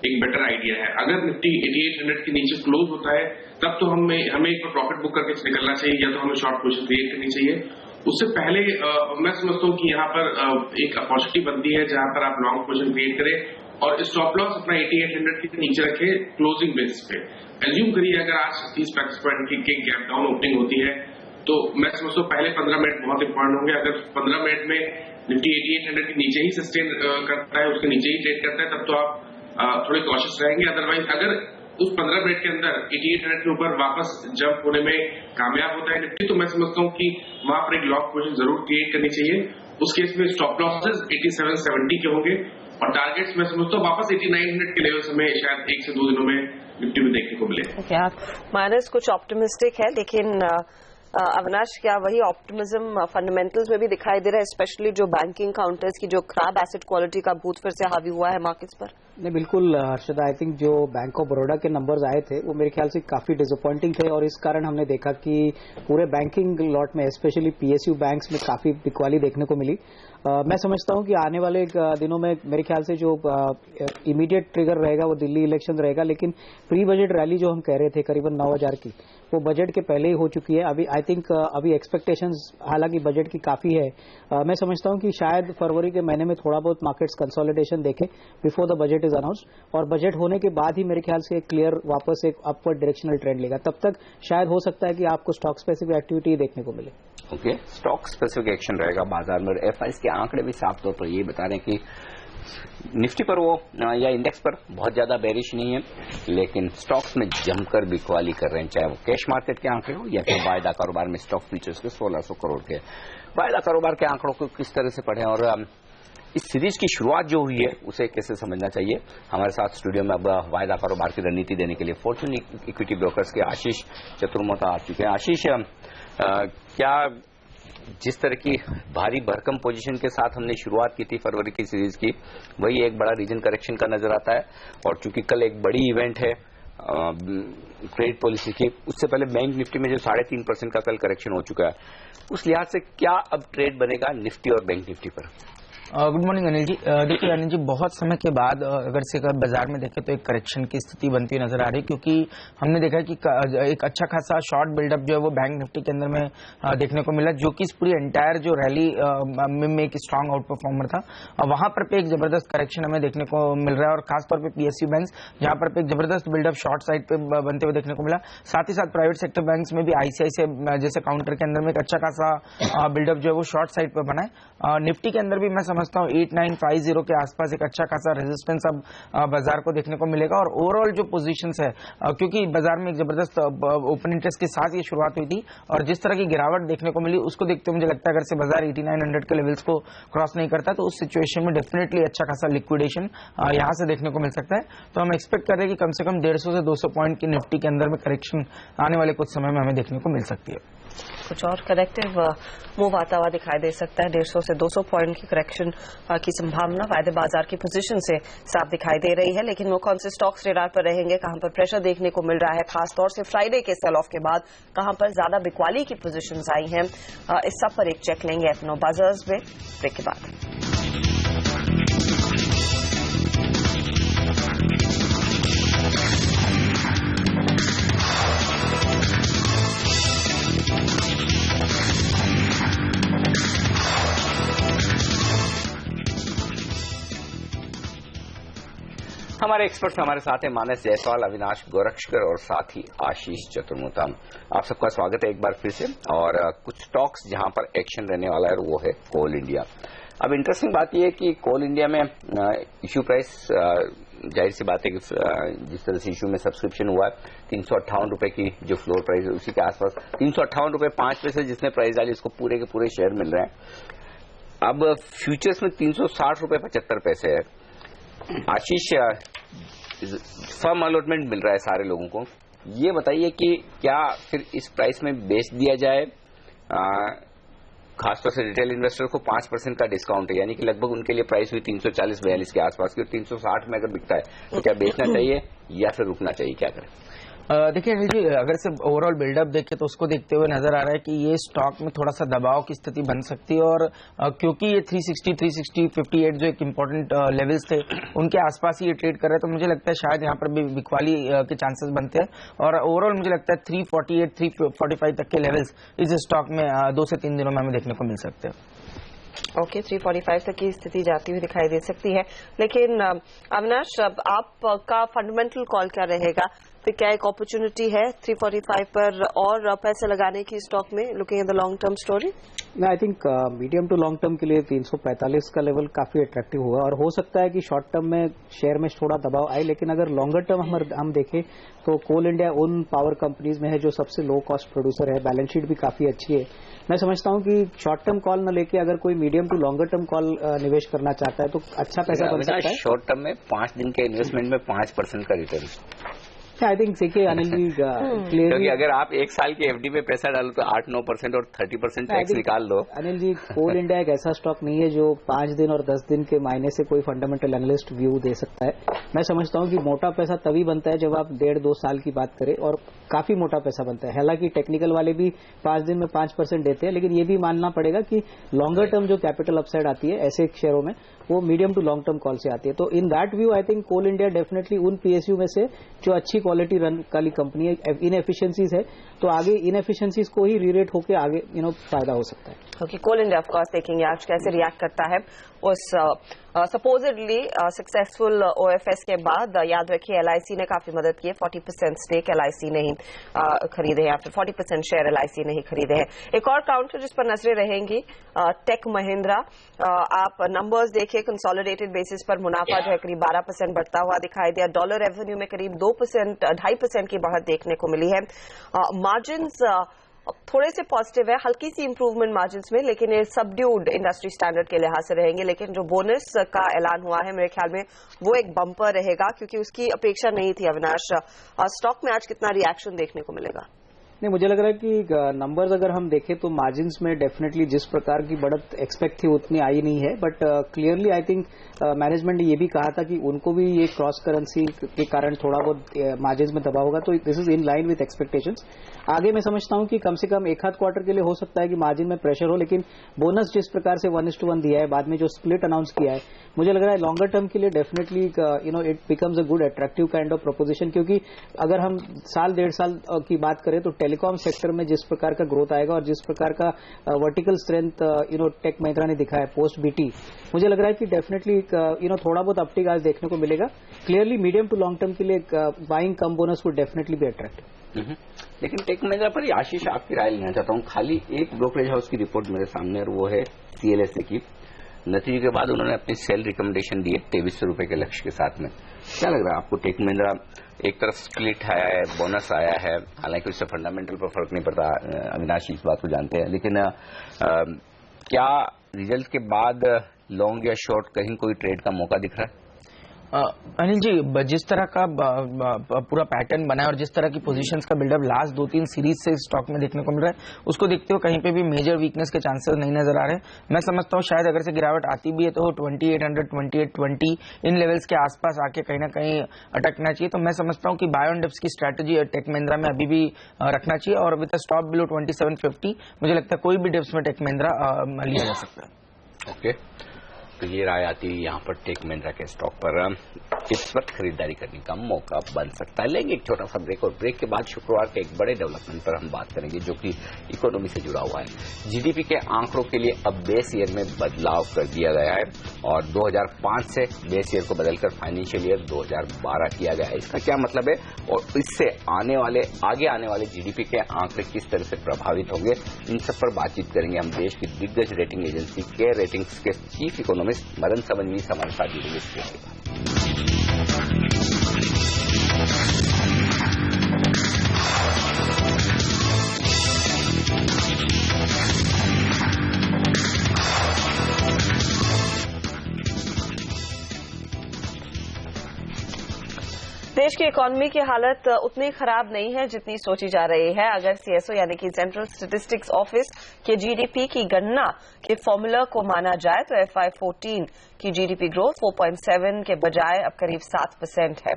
एक बेटर आइडिया है। अगर निफ्टी 8800 के नीचे क्लोज होता है तब तो हमें एक प्रॉफिट बुक करके निकलना चाहिए या तो हमें शॉर्ट पोजीशन क्रिएट करनी चाहिए। उससे पहले मैं समझता हूं कि यहाँ पर एक अपॉर्चुनिटी बनती है जहां पर आप लॉन्ग पोजीशन क्रिएट करें और स्टॉप लॉस अपना 8800 के नीचे रखे क्लोजिंग बेसिस पे। एज्यूम करिए अगर आज 30 बेसिस पॉइंट की गैप डाउन ओपनिंग होती है तो मैं समझता हूँ पहले 15 मिनट बहुत इंपॉर्टेंट होंगे। अगर 15 मिनट में निफ्टी 8800 के नीचे ही सस्टेन करता है, उसके नीचे ही ट्रेड करता है, तब तो आप थोड़े कॉशियस रहेंगे। अदरवाइज अगर उस 15 मिनट के अंदर 8800 के ऊपर वापस जंप होने में कामयाब होता है निफ्टी, तो मैं समझता हूँ कि वहां पर एक लॉन्ग पोजीशन जरूर क्रिएट करनी चाहिए। उस केस में स्टॉप लॉसेस 8770 के होंगे और टारगेट्स मैं समझता हूँ वापस 8900 के लेवल हमें शायद 1 से 2 दिनों में निफ्टी में देखने को मिले। क्या माइनस कुछ ऑप्टिमिस्टिक है, लेकिन अविनाश क्या वही ऑप्टिमिज्म फंडामेंटल्स में भी दिखाई दे रहा है, स्पेशली जो बैंकिंग काउंटर्स की जो खराब एसेट क्वालिटी का भूत फिर से हावी हुआ है मार्केट्स पर? नहीं, बिल्कुल हर्षदा, आई थिंक जो बैंक ऑफ बड़ौदा के नंबर्स आए थे वो मेरे ख्याल से काफी डिसअपॉइंटिंग थे और इस कारण हमने देखा कि पूरे बैंकिंग लॉट में स्पेशली पीएसयू बैंक्स में काफी बिकवाली देखने को मिली। मैं समझता हूं कि आने वाले दिनों में मेरे ख्याल से जो इमीडिएट ट्रिगर रहेगा वो दिल्ली इलेक्शन रहेगा, लेकिन प्री बजट रैली जो हम कह रहे थे करीबन 9000 की, वो बजट के पहले ही हो चुकी है। अभी आई थिंक अभी एक्सपेक्टेशंस हालांकि बजट की काफी है। मैं समझता हूं कि शायद फरवरी के महीने में थोड़ा बहुत मार्केट्स कंसोलिडेशन देखें before the budget is announced, और बजट होने के बाद ही मेरे ख्याल से एक क्लियर वापस एक अपवर्ड डायरेक्शनल ट्रेंड लेगा। तब तक शायद हो सकता है कि आपको स्टॉक स्पेसिफिक एक्टिविटी देखने को मिले। ओके, स्टॉक स्पेसिफिक एक्शन रहेगा बाजार में। एफआईएस के आंकड़े भी साफ तौर पर ये बता रहे हैं कि निफ्टी पर वो या इंडेक्स पर बहुत ज्यादा बेरिश नहीं है, लेकिन स्टॉक्स में जमकर बिकवाली कर रहे हैं, चाहे वो कैश मार्केट के आंकड़े हो या फिर वायदा कारोबार में स्टॉक फ्यूचर्स के 1600 करोड़ के वायदा कारोबार के आंकड़ों को किस तरह से पढ़ें और इस सीरीज की शुरुआत जो हुई है उसे कैसे समझना चाहिए। हमारे साथ स्टूडियो में अब वायदा कारोबार की रणनीति देने के लिए फॉर्च्यून इक्विटी ब्रोकर्स के आशीष चतुर्मोता आ चुके हैं। आशीष, क्या जिस तरह की भारी भरकम पोजीशन के साथ हमने शुरुआत की थी फरवरी की सीरीज की, वही एक बड़ा रीजन करेक्शन का नजर आता है, और चूंकि कल एक बड़ी इवेंट है क्रेडिट पॉलिसी की, उससे पहले बैंक निफ्टी में जो 3.5% का कल करेक्शन हो चुका है, उस लिहाज से क्या अब ट्रेड बनेगा निफ्टी और बैंक निफ्टी पर? Good morning Anil ji. देखिए अनिल जी, बहुत समय के बाद अगर से बाजार में देखें तो एक करेक्शन की स्थिति बनती नजर आ रही है, क्योंकि हमने देखा कि एक अच्छा खासा शॉर्ट बिल्डअप जो है वो बैंक निफ्टी के अंदर में देखने को मिला, जो कि इस पूरी एंटायर जो रैली में एक स्ट्रांग आउट परफॉर्मर था। वहां पर एक जबरदस्त करेक्शन हमें देखने को मिल रहा है, और खासतौर पर पीएसयू बैंक्स जहां पर एक जबरदस्त बिल्डअप शॉर्ट साइड पे बनते हुए देखने को मिला। साथ ही साथ प्राइवेट सेक्टर बैंक्स में भी आईसीआईसीआई जैसे काउंटर के अंदर में एक अच्छा खासा बिल्डअप जो है वो शॉर्ट साइड पर बना है। निफ्टी के अंदर भी मैं समझता हूँ 8950 के आसपास एक अच्छा खासा रेजिस्टेंस अब बाजार को देखने को मिलेगा, और ओवरऑल जो पोजीशंस है, क्योंकि बाजार में एक जबरदस्त ओपन इंटरेस्ट के साथ ये शुरुआत हुई थी, और जिस तरह की गिरावट देखने को मिली उसको देखते हुए मुझे लगता है अगर से बाजार 8900 के लेवल्स को क्रॉस नहीं करता तो उस सिचुएशन में डेफिनेटली अच्छा खासा लिक्विडेशन यहां से देखने को मिल सकता है। तो हम एक्सपेक्ट कर रहे हैं कि कम से कम 150 से 200 पॉइंट की निफ्टी के अंदर में करेक्शन आने वाले कुछ समय में हमें देखने को मिल सकती है। कुछ और करेक्टिव मूव आता हुआ दिखाई दे सकता है। 150 से 200 पॉइंट की करेक्शन की संभावना वायदे बाजार की पोजीशन से साफ दिखाई दे रही है, लेकिन वो कौन से स्टॉक्स रेडार पर रहेंगे, कहां पर प्रेशर देखने को मिल रहा है, खासतौर से फ्राइडे के सेल ऑफ के बाद कहां पर ज्यादा बिकवाली की पोजीशंस आई हैं, इस सब पर एक चेक लेंगे एफनो बाजार्स में ब्रेक के बाद। हमारे एक्सपर्ट्स हमारे साथ हैं मानस जायसवाल, अविनाश गोरक्षकर और साथ ही आशीष चतुर्मोता। आप सबका स्वागत है एक बार फिर से। और कुछ स्टॉक्स जहां पर एक्शन रहने वाला है वो है कोल इंडिया। अब इंटरेस्टिंग बात यह है कि कोल इंडिया में इश्यू प्राइस जाहिर सी बात है कि जिस तरह से इश्यू में सब्सक्रिप्शन हुआ है 358 रुपए की जो फ्लोर प्राइस है उसी के आसपास 358 रुपए 5 पैसे जिसने प्राइस डाली उसको पूरे के पूरे शेयर मिल रहे हैं। अब फ्यूचर्स में 360 रुपए 75 पैसे है। आशीष, फर्म अलॉटमेंट मिल रहा है सारे लोगों को, ये बताइए कि क्या फिर इस प्राइस में बेच दिया जाए? खासतौर से रिटेल इन्वेस्टर को 5% का डिस्काउंट है, यानी कि लगभग उनके लिए प्राइस हुई 340-42 के आसपास की, और 360 में अगर बिकता है तो क्या बेचना चाहिए या फिर रुकना चाहिए, क्या करें? देखिए अनिल जी, अगर से ओवरऑल बिल्डअप देखें तो उसको देखते हुए नजर आ रहा है कि ये स्टॉक में थोड़ा सा दबाव की स्थिति बन सकती है, और क्योंकि ये 360, 58 जो एक इम्पोर्टेंट लेवल्स थे उनके आसपास ही ये ट्रेड कर रहे हैं, तो मुझे लगता है शायद यहाँ पर भी बिकवाली के चांसेस बनते हैं, और ओवरऑल मुझे लगता है 348, 345 तक के लेवल्स इस स्टॉक में 2 से 3 दिनों में हमें देखने को मिल सकते हैं। ओके, 345 तक की स्थिति जाती हुई दिखाई दे सकती है, लेकिन अविनाश अब आपका फंडामेंटल कॉल क्या रहेगा? फिर क्या एक अपॉर्चुनिटी है 345 पर और पैसे लगाने की स्टॉक में, looking at the long term story? I think medium to long term के लिए 345 का लेवल काफी अट्रैक्टिव होगा, और हो सकता है कि शॉर्ट टर्म में शेयर में थोड़ा दबाव आए, लेकिन अगर लॉन्गर टर्म हम देखें तो कोल इंडिया उन पावर कंपनीज में है जो सबसे लो कॉस्ट प्रोड्यूसर है, बैलेंस शीट भी काफी अच्छी है। मैं समझता हूं कि शॉर्ट टर्म कॉल न लेके अगर कोई medium to longer term call निवेश करना चाहता है तो अच्छा पैसा बन सकता है। शॉर्ट टर्म में 5 दिन के इन्वेस्टमेंट में 5% का रिटर्न। आई थिंक देखिए अनिल जी, क्योंकि अगर आप 1 साल की एफडी में पैसा डालो तो 8-9% और 30% टैक्स निकाल दो। अनिल जी, कोल इंडिया एक ऐसा स्टॉक नहीं है जो 5 दिन और 10 दिन के मायने से कोई फंडामेंटल एनालिस्ट व्यू दे सकता है। मैं समझता हूं कि मोटा पैसा तभी बनता है जब आप 1.5-2 साल की बात करें, और काफी मोटा पैसा बनता है। हालांकि टेक्निकल वाले भी 5 दिन में 5% देते हैं, लेकिन ये भी मानना पड़ेगा कि लॉन्गर टर्म जो कैपिटल अपसाइड आती है ऐसे शेयरों में वो medium to long term call से आती है। तो in that view I think Coal India definitely उन पीएसयू में से जो अच्छी क्वालिटी रन वाली कंपनी है, इनएफिशिएंसीज है तो आगे इनएफिशिएंसीज को ही रीरेट होकर आगे फायदा हो सकता है। Okay, Coal India of course देखेंगे आज कैसे रिएक्ट करता है उस सपोजिडली सक्सेसफुल ओएफएस के बाद। याद रखिए एलआईसी ने काफी मदद की है, 40% स्टेक एलआईसी ने ही खरीदे हैं या फिर 40% शेयर एलआईसी ने ही खरीदे हैं। एक और काउंटर जिस पर नजरें रहेंगी टेक महिंद्रा। आप नंबर्स देखिए, कंसोलिडेटेड बेसिस पर मुनाफा जो है करीब 12% बढ़ता हुआ दिखाई दिया। डॉलर रेवेन्यू में करीब 2.5% की बढ़त देखने को मिली है। मार्जिन्स थोड़े से पॉजिटिव है, हल्की सी इंप्रूवमेंट मार्जिन्स में, लेकिन ये सबड्यूड इंडस्ट्री स्टैंडर्ड के लिहाज से रहेंगे। लेकिन जो बोनस का ऐलान हुआ है मेरे ख्याल में वो एक बम्पर रहेगा, क्योंकि उसकी अपेक्षा नहीं थी। अविनाश, स्टॉक में आज कितना रिएक्शन देखने को मिलेगा? नहीं, मुझे लग रहा है कि नंबर्स अगर हम देखें तो मार्जिन्स में डेफिनेटली जिस प्रकार की बढ़त एक्सपेक्ट थी उतनी आई नहीं है, but clearly I think management ने ये भी कहा था कि उनको भी ये क्रॉस करेंसी के कारण थोड़ा बहुत मार्जिन्स में दबाव होगा, तो this is in line with expectations. आगे मैं समझता हूं कि कम से कम एक आध क्वार्टर के लिए हो सकता है कि मार्जिन में प्रेशर हो, लेकिन बोनस जिस प्रकार से 1:1 दिया है, बाद में जो स्प्लिट अनाउंस किया है, मुझे लग रहा है लॉन्गर टर्म के लिए definitely it becomes a good attractive kind of proposition. क्योंकि अगर हम साल 1.5 साल की बात करें तो टेलीकॉम सेक्टर में जिस प्रकार का ग्रोथ आएगा और जिस प्रकार का वर्टिकल स्ट्रेंथ टेक महिंद्रा ने दिखाया है पोस्ट बीटी, मुझे लग रहा है कि डेफिनेटली थोड़ा बहुत अपटिक आज देखने को मिलेगा। Clearly medium to long term के लिए buying come bonus would definitely be attractive. लेकिन टेक महिंद्रा पर आशीष आपकी राय लेना चाहता हूं। खाली एक ब्रोकरेज हाउस की रिपोर्ट मेरे सामने और वो है सीएलएसए की। नतीजे के बाद उन्होंने अपनी सेल रिकमेंडेशन दी है 2300 रुपए के लक्ष्य के साथ में। क्या लग रहा है आपको? टेक महिंद्रा एक तरफ स्प्लिट आया है, बोनस आया है, हालांकि उससे फंडामेंटल पर फर्क नहीं पड़ता, अविनाश इस बात को जानते हैं, लेकिन क्या रिजल्ट के बाद लॉन्ग या शॉर्ट कहीं कोई ट्रेड का मौका दिख रहा है? अनिल जी, जिस तरह का पूरा पैटर्न बना है और जिस तरह की पोजीशंस का बिल्डअप लास्ट 2-3 सीरीज से स्टॉक में देखने को मिल रहा है, उसको देखते हुए कहीं पे भी मेजर वीकनेस के चांसेस नहीं नजर आ रहे। मैं समझता हूँ शायद अगर से गिरावट आती भी है तो 2800, 2820 इन लेवल्स के आसपास आके कहीं ना कहीं अटकना चाहिए। तो मैं समझता हूँ कि बाय ऑन डिप्स की स्ट्रैटेजी टेक महिंद्रा में अभी भी रखना चाहिए, और विद स्टॉप बिलो 2750 मुझे लगता है कोई भी डिप्स में टेक महिंद्रा लिया जा सकता है। ओके, तो ये राय आती है यहाँ पर टेक महिंद्रा के स्टॉक पर इस वक्त खरीदारी करने का मौका बन सकता है। लेंगे एक छोटा सा ब्रेक, और ब्रेक के बाद शुक्रवार के एक बड़े डेवलपमेंट पर हम बात करेंगे जो कि इकोनॉमी से जुड़ा हुआ है। जीडीपी के आंकड़ों के लिए अब बेस ईयर में बदलाव कर दिया गया है और 2005 से बेस ईयर को बदलकर फाइनेंशियल ईयर 2012 किया गया है। इसका क्या मतलब है और इससे आगे आने वाले जीडीपी के आंकड़े किस तरह से प्रभावित होंगे, इन सब पर बातचीत करेंगे हम देश की दिग्गज रेटिंग एजेंसी केयर रेटिंग्स के चीफ इकोनॉमिस्ट मदन सबनवी हमारे साथ जुड़ेंगे। देश की इकोनॉमी की हालत उतनी खराब नहीं है जितनी सोची जा रही है। अगर सीएसओ यानी कि सेंट्रल स्टैटिस्टिक्स ऑफिस के जीडीपी की गणना के फॉर्मूला को माना जाए तो FY14 की जीडीपी ग्रोथ 4.7 के बजाय अब करीब 7% है।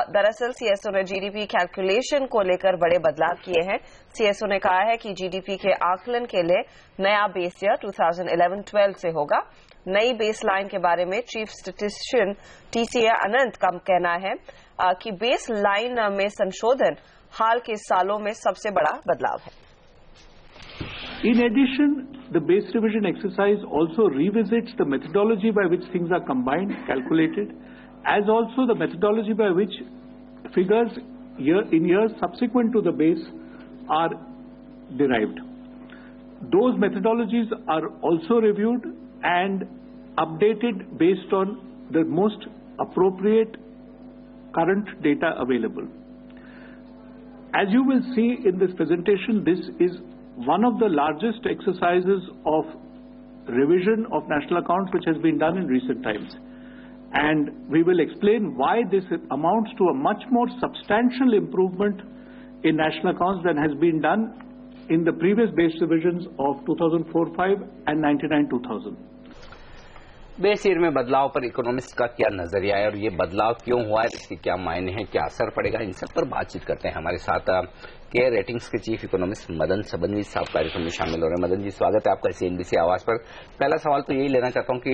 दरअसल सीएसओ ने जीडीपी कैलकुलेशन को लेकर बड़े बदलाव किए हैं। सीएसओ ने कहा है कि जीडीपी के आकलन के लिए नया बेस ईयर 2011-12 से होगा। नई बेस लाइन के बारे में चीफ स्टैटिस्टिशियन टीसीए अनंत का कहना है कि बेस लाइन में संशोधन हाल के सालों में सबसे बड़ा बदलाव है। In addition, the base revision exercise also revisits the methodology by which things are combined, calculated, as also the methodology by which figures in years subsequent to the base are derived. Those methodologies are also reviewed and updated based on the most appropriate current data available. As you will see in this presentation, this is one of the largest exercises of revision of national accounts which has been done in recent times. And we will explain why this amounts to a much more substantial improvement in national accounts than has been done in the previous base revisions of 2004-05 and 99-2000. Base year में बदलाव पर economist का क्या नजरिया है और ये बदलाव क्यों हुआ है, इसके क्या मायने हैं, क्या असर पड़ेगा, इन सब पर बातचीत करते हैं। हमारे साथ केयर रेटिंग्स के चीफ इकोनॉमिस्ट मदन सबनवी साहब कार्यक्रम में शामिल हो रहे हैं। मदन जी, स्वागत है आपका सीएनबीसी आवाज पर। पहला सवाल तो यही लेना चाहता हूं कि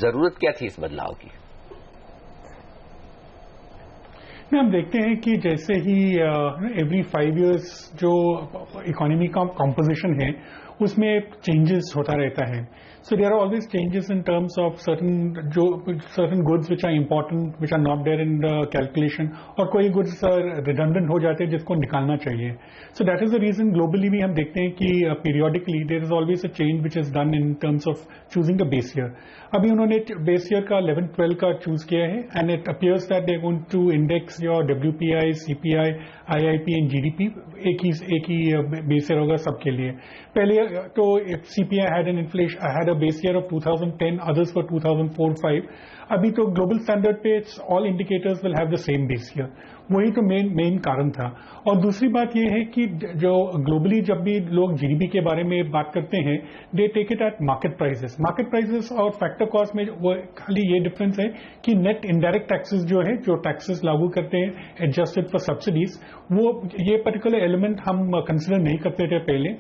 जरूरत क्या थी इस बदलाव की? हम देखते हैं कि जैसे ही एवरी 5 इयर्स जो इकोनॉमी का कॉम्पोजिशन है उसमें चेंजेस होता रहता है. So there are always changes in terms of certain goods which are important, which are not there in the calculation, और कोई goods redundant हो जाते हैं जिसको निकालना चाहिए. So that is the reason globally भी हम देखते हैं कि periodically there is always a change which is done in terms of choosing the base year. अभी उन्होंने base year का 11-12 का choose किया है and it appears that they are going to index your WPI, CPI, IIP and GDP एक ही base year होगा सबके लिए. पहले तो CPI had a base year of 2010, others for 2004-5. अभी तो ग्लोबल स्टैंडर्ड पे all indicators will have the same base year. वही तो मेन कारण था. और दूसरी बात यह है कि जो ग्लोबली जब भी लोग जीडीपी के बारे में बात करते हैं they take it at market prices और फैक्टर कॉस्ट में वो खाली ये डिफरेंस है कि नेट इनडायरेक्ट टैक्सेस जो है जो टैक्सेस लागू करते हैं एडजस्टेड फॉर सब्सिडीज वो ये पर्टिकुलर एलिमेंट हम कंसिडर नहीं करते थे पहले.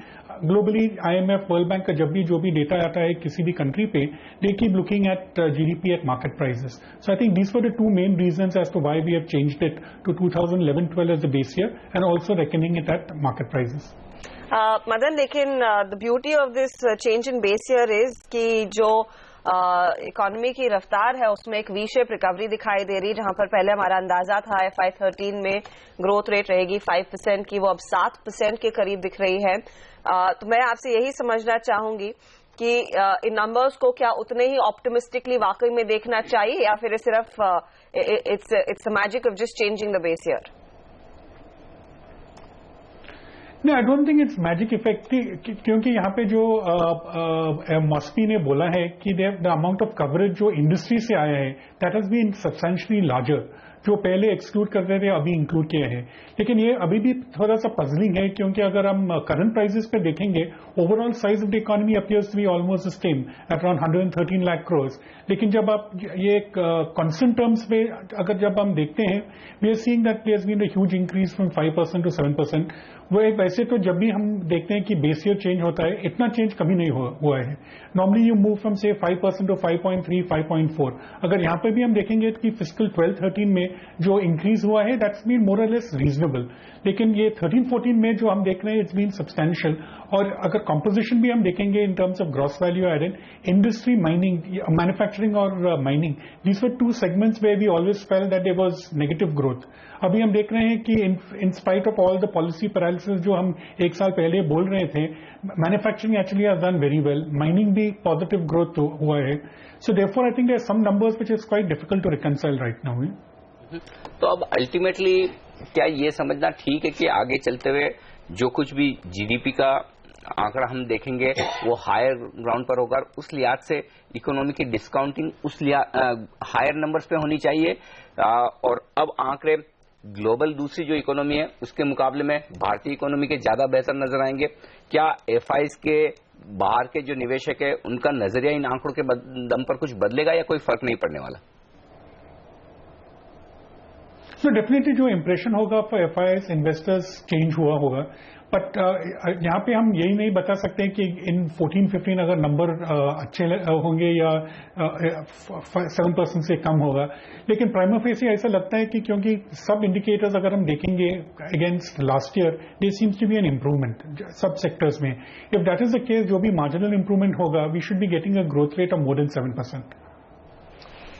ग्लोबली IMF वर्ल्ड बैंक का जब भी जो भी डेटा आता है किसी भी कंट्री पे they keep looking at GDP at market prices. So I think these were the two main reasons as to why we have changed it to 2011-12 as the base year and also reckoning it at market prices. Madan, लेकिन the beauty of this change in base year is कि जो economy की रफ्तार है उसमें एक V shape recovery दिखाई दे रही, जहां पर पहले हमारा अंदाजा था FY13 में ग्रोथ रेट रहेगी 5% की, वो अब 7% के करीब दिख रही है. तो मैं आपसे यही समझना चाहूंगी कि इन नंबर्स को क्या उतने ही ऑप्टिमिस्टिकली वाकई में देखना चाहिए या फिर सिर्फ it's the magic of just changing the base year? नहीं, I don't think it's magic effect, क्योंकि यहाँ पे जो मॉस्पी ने बोला है कि द अमाउंट ऑफ कवरेज जो इंडस्ट्री से आया है that has been substantially larger. जो पहले एक्सक्लूड करते थे अभी इंक्लूड किए हैं. लेकिन ये अभी भी थोड़ा सा पजलिंग है क्योंकि अगर हम करंट प्राइसेस पे देखेंगे overall size of the economy appears to be almost the same at around 113 lakh crore. लेकिन जब आप ये कांस्टेंट टर्म्स पे अगर जब हम देखते हैं we are seeing that there has been a huge increase from 5% to 7%. वो वैसे तो जब भी हम देखते हैं कि बेस ईयर चेंज होता है इतना चेंज कभी नहीं हुआ है. नॉर्मली यू मूव फ्रॉम से 5% टू 5.3, 5.4. अगर यहाँ पे भी हम देखेंगे कि फिस्कल 12-13 में जो इंक्रीज हुआ है दैट्स बीन मोर और लेस रीजनेबल. लेकिन ये 13-14 में जो हम देख रहे हैं इट्स बीन सब्सटैंशियल. और अगर कॉम्पोजिशन भी हम देखेंगे in terms of gross value added, industry, mining, manufacturing और mining, these were two segments where we always felt that there was negative growth. अभी हम देख रहे हैं कि in spite of all the policy paralysis जो हम एक साल पहले बोल रहे थे, manufacturing actually has done very well, mining भी पॉजिटिव ग्रोथ हुआ है. So therefore I think there are some numbers which is quite difficult to reconcile right now. तो अब अल्टीमेटली क्या ये समझना ठीक है कि आगे चलते हुए जो कुछ भी जीडीपी का आंकड़ा हम देखेंगे वो हायर ग्राउंड पर होगा, उस लिहाज से इकोनॉमी की डिस्काउंटिंग उस हायर नंबर्स पे होनी चाहिए, और अब आंकड़े ग्लोबल दूसरी जो इकोनॉमी है उसके मुकाबले में भारतीय इकोनॉमी के ज्यादा बेहतर नजर आएंगे? क्या एफआईज के बाहर के जो निवेशक है उनका नजरिया इन आंकड़ों के दम पर कुछ बदलेगा या कोई फर्क नहीं पड़ने वाला? तो डेफिनेटली जो इंप्रेशन होगा फॉर एफआईएस इन्वेस्टर्स चेंज हुआ होगा. बट यहाँ पे हम यही नहीं बता सकते कि इन 14-15 अगर नंबर अच्छे होंगे या 7% से कम होगा. लेकिन प्राइमा फेसी ऐसा लगता है कि क्योंकि सब इंडिकेटर्स अगर हम देखेंगे against last year they seems to be an improvement सब सेक्टर्स में. If that is the case जो भी मार्जिनल इम्प्रूवमेंट होगा we should be getting a growth rate of more than 7%.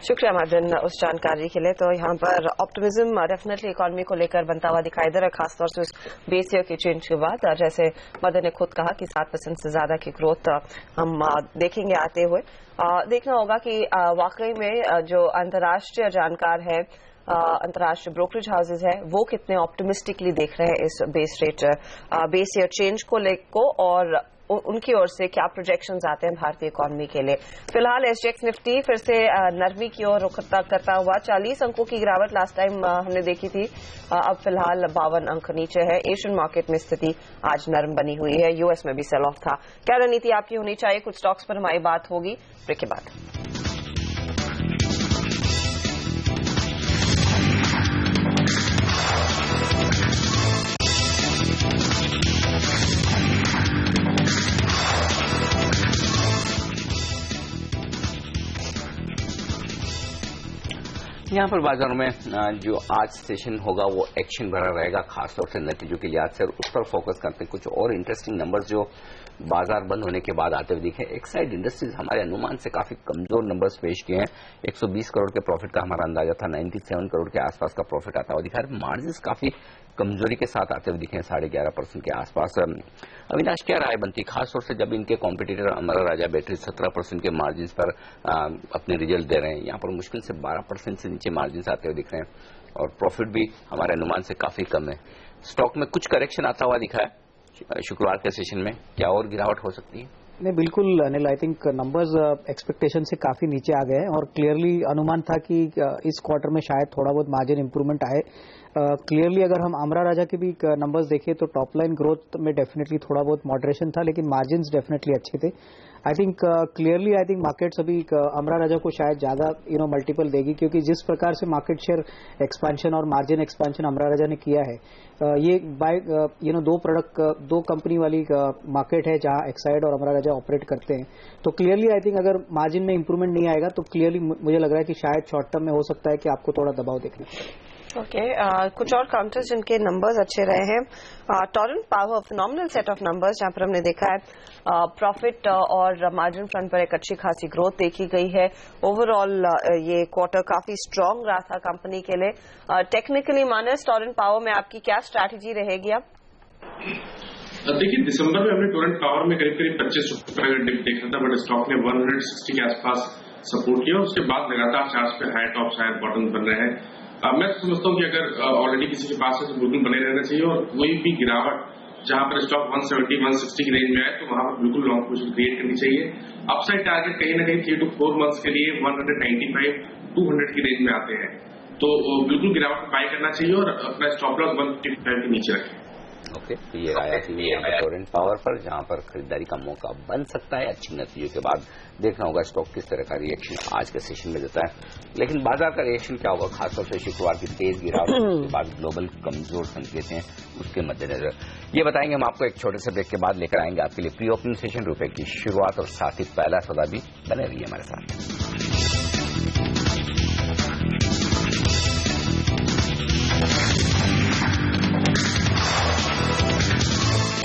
शुक्रिया मदन उस जानकारी के लिए. तो यहाँ पर ऑप्टिमिज्म डेफिनेटली इकोनॉमी को लेकर बनता हुआ दिखाई दे रहा है, खासतौर से उस बेस ईयर के चेंज के बाद. जैसे मदन ने खुद कहा कि 7% से ज्यादा की ग्रोथ हम देखेंगे आते हुए. देखना होगा कि वाकई में जो अंतर्राष्ट्रीय जानकार है, अंतर्राष्ट्रीय ब्रोकरेज हाउसेज है, वो कितने ऑप्टिमिस्टिकली देख रहे हैं इस बेस ईयर चेंज को और उनकी ओर से क्या प्रोजेक्शंस आते हैं भारतीय इकोनॉमी के लिए. फिलहाल एसजीएक्स निफ्टी फिर से नरमी की ओर रुख करता हुआ 40 अंकों की गिरावट लास्ट टाइम हमने देखी थी, अब फिलहाल 52 अंक नीचे है. एशियन मार्केट में स्थिति आज नरम बनी हुई है. यूएस में भी सेल ऑफ था. क्या रणनीति आपकी होनी चाहिए? कुछ स्टॉक्स पर हमारी बात होगी ब्रेक के बाद. यहाँ पर बाजारों में जो आज सेशन होगा वो एक्शन भरा रहेगा, खासतौर से नतीजों के लिहाज से, और उस पर फोकस करते हैं। कुछ और इंटरेस्टिंग नंबर्स जो बाजार बंद होने के बाद आते हुए दिखे। एक्साइड इंडस्ट्रीज हमारे अनुमान से काफी कमजोर नंबर्स पेश किए हैं। 120 करोड़ के प्रॉफिट का हमारा अंदाजा था, 97 करोड़ के आसपास का प्रॉफिट आता हुआ दिखा है। मार्जिन काफी कमजोरी के साथ आते हुए दिखे, 11.5% के आसपास। अविनाश, क्या राय बनती, खासतौर से जब इनके कॉम्पिटिटर अमरा राजा बैटरी 17% के मार्जिन पर अपने रिजल्ट दे रहे हैं, यहाँ पर मुश्किल से 12% से नीचे मार्जिन आते हुए दिख रहे हैं, और प्रॉफिट भी हमारे अनुमान से काफी कम है। स्टॉक में कुछ करेक्शन आता हुआ दिखा है शुक्रवार के सेशन में, क्या और गिरावट हो सकती है? नहीं, बिल्कुल Anil, I think numbers expectation से काफी नीचे आ गए हैं, और क्लियरली अनुमान था कि इस क्वार्टर में शायद थोड़ा बहुत मार्जिन इंप्रूवमेंट आए। क्लियरली अगर हम अमरा राजा के भी नंबर्स देखें तो टॉप लाइन ग्रोथ में डेफिनेटली थोड़ा बहुत मॉडरेशन था, लेकिन मार्जिन्स डेफिनेटली अच्छे थे। I think clearly I think markets अभी अमरा राजा को शायद ज्यादा मल्टीपल देगी, क्योंकि जिस प्रकार से मार्केट शेयर एक्सपेंशन और मार्जिन एक्सपेंशन अमरा राजा ने किया है, ये बाय दो प्रोडक्ट दो कंपनी वाली मार्केट है जहां एक्साइड और अमरा राजा ऑपरेट करते हैं। तो क्लियरली आई थिंक अगर मार्जिन में इंप्रूवमेंट नहीं आएगा तो क्लियरली मुझे लग रहा है कि शायद शॉर्ट टर्म में हो सकता है कि आपको थोड़ा दबाव देखने को। ओके, कुछ और काउंटर्स जिनके नंबर्स अच्छे रहे हैं, Torrent power phenomenal set of numbers जहां पर हमने देखा है प्रॉफिट और मार्जिन फ्रंट पर एक अच्छी खासी ग्रोथ देखी गई है। ओवरऑल ये क्वार्टर काफी स्ट्रांग रहा था कंपनी के लिए। टेक्निकली मानस टोरेंट पावर में आपकी क्या स्ट्रैटेजी रहेगी? अब देखिए, दिसंबर में हमने टोरेंट पावर में करीब 25 रुपए का डिप देखा था, बट स्टॉक ने 160 के आसपास सपोर्ट किया, उसके बाद लगातार चार्ट्स पे हाई टॉप हायर बॉटम बन रहे हैं। मैं समझता हूँ कि अगर ऑलरेडी किसी के पास है तो बिल्कुल बने रहना चाहिए, और कोई भी गिरावट जहां पर स्टॉक 170-160 की रेंज में आए तो वहां पर बिल्कुल लॉन्ग पोजीशन क्रिएट करनी चाहिए। अपसाइड टारगेट कहीं ना कहीं 3 to 4 मंथ्स के लिए 195-200 की रेंज में आते हैं, तो बिल्कुल गिरावट बाय करना चाहिए और अपना स्टॉप लॉस 155 के नीचे रखें। ओके, तो ये राय थी टोरेंट पावर पर, जहां पर खरीदारी का मौका बन सकता है। अच्छी नतीजों के बाद देखना होगा स्टॉक किस तरह का रिएक्शन आज के सेशन में देता है। लेकिन बाजार का रिएक्शन क्या होगा, खासतौर से शुक्रवार की तेज गिरावट के बाद ग्लोबल कमजोर संकेत हैं, उसके मद्देनजर ये बताएंगे हम आपको एक छोटे से ब्रेक के बाद लेकर आएंगे आपके लिए प्री ओपनिंग सेशन, रुपए की शुरुआत और साथ ही पहला सौदा भी। बने रहिए हमारे साथ।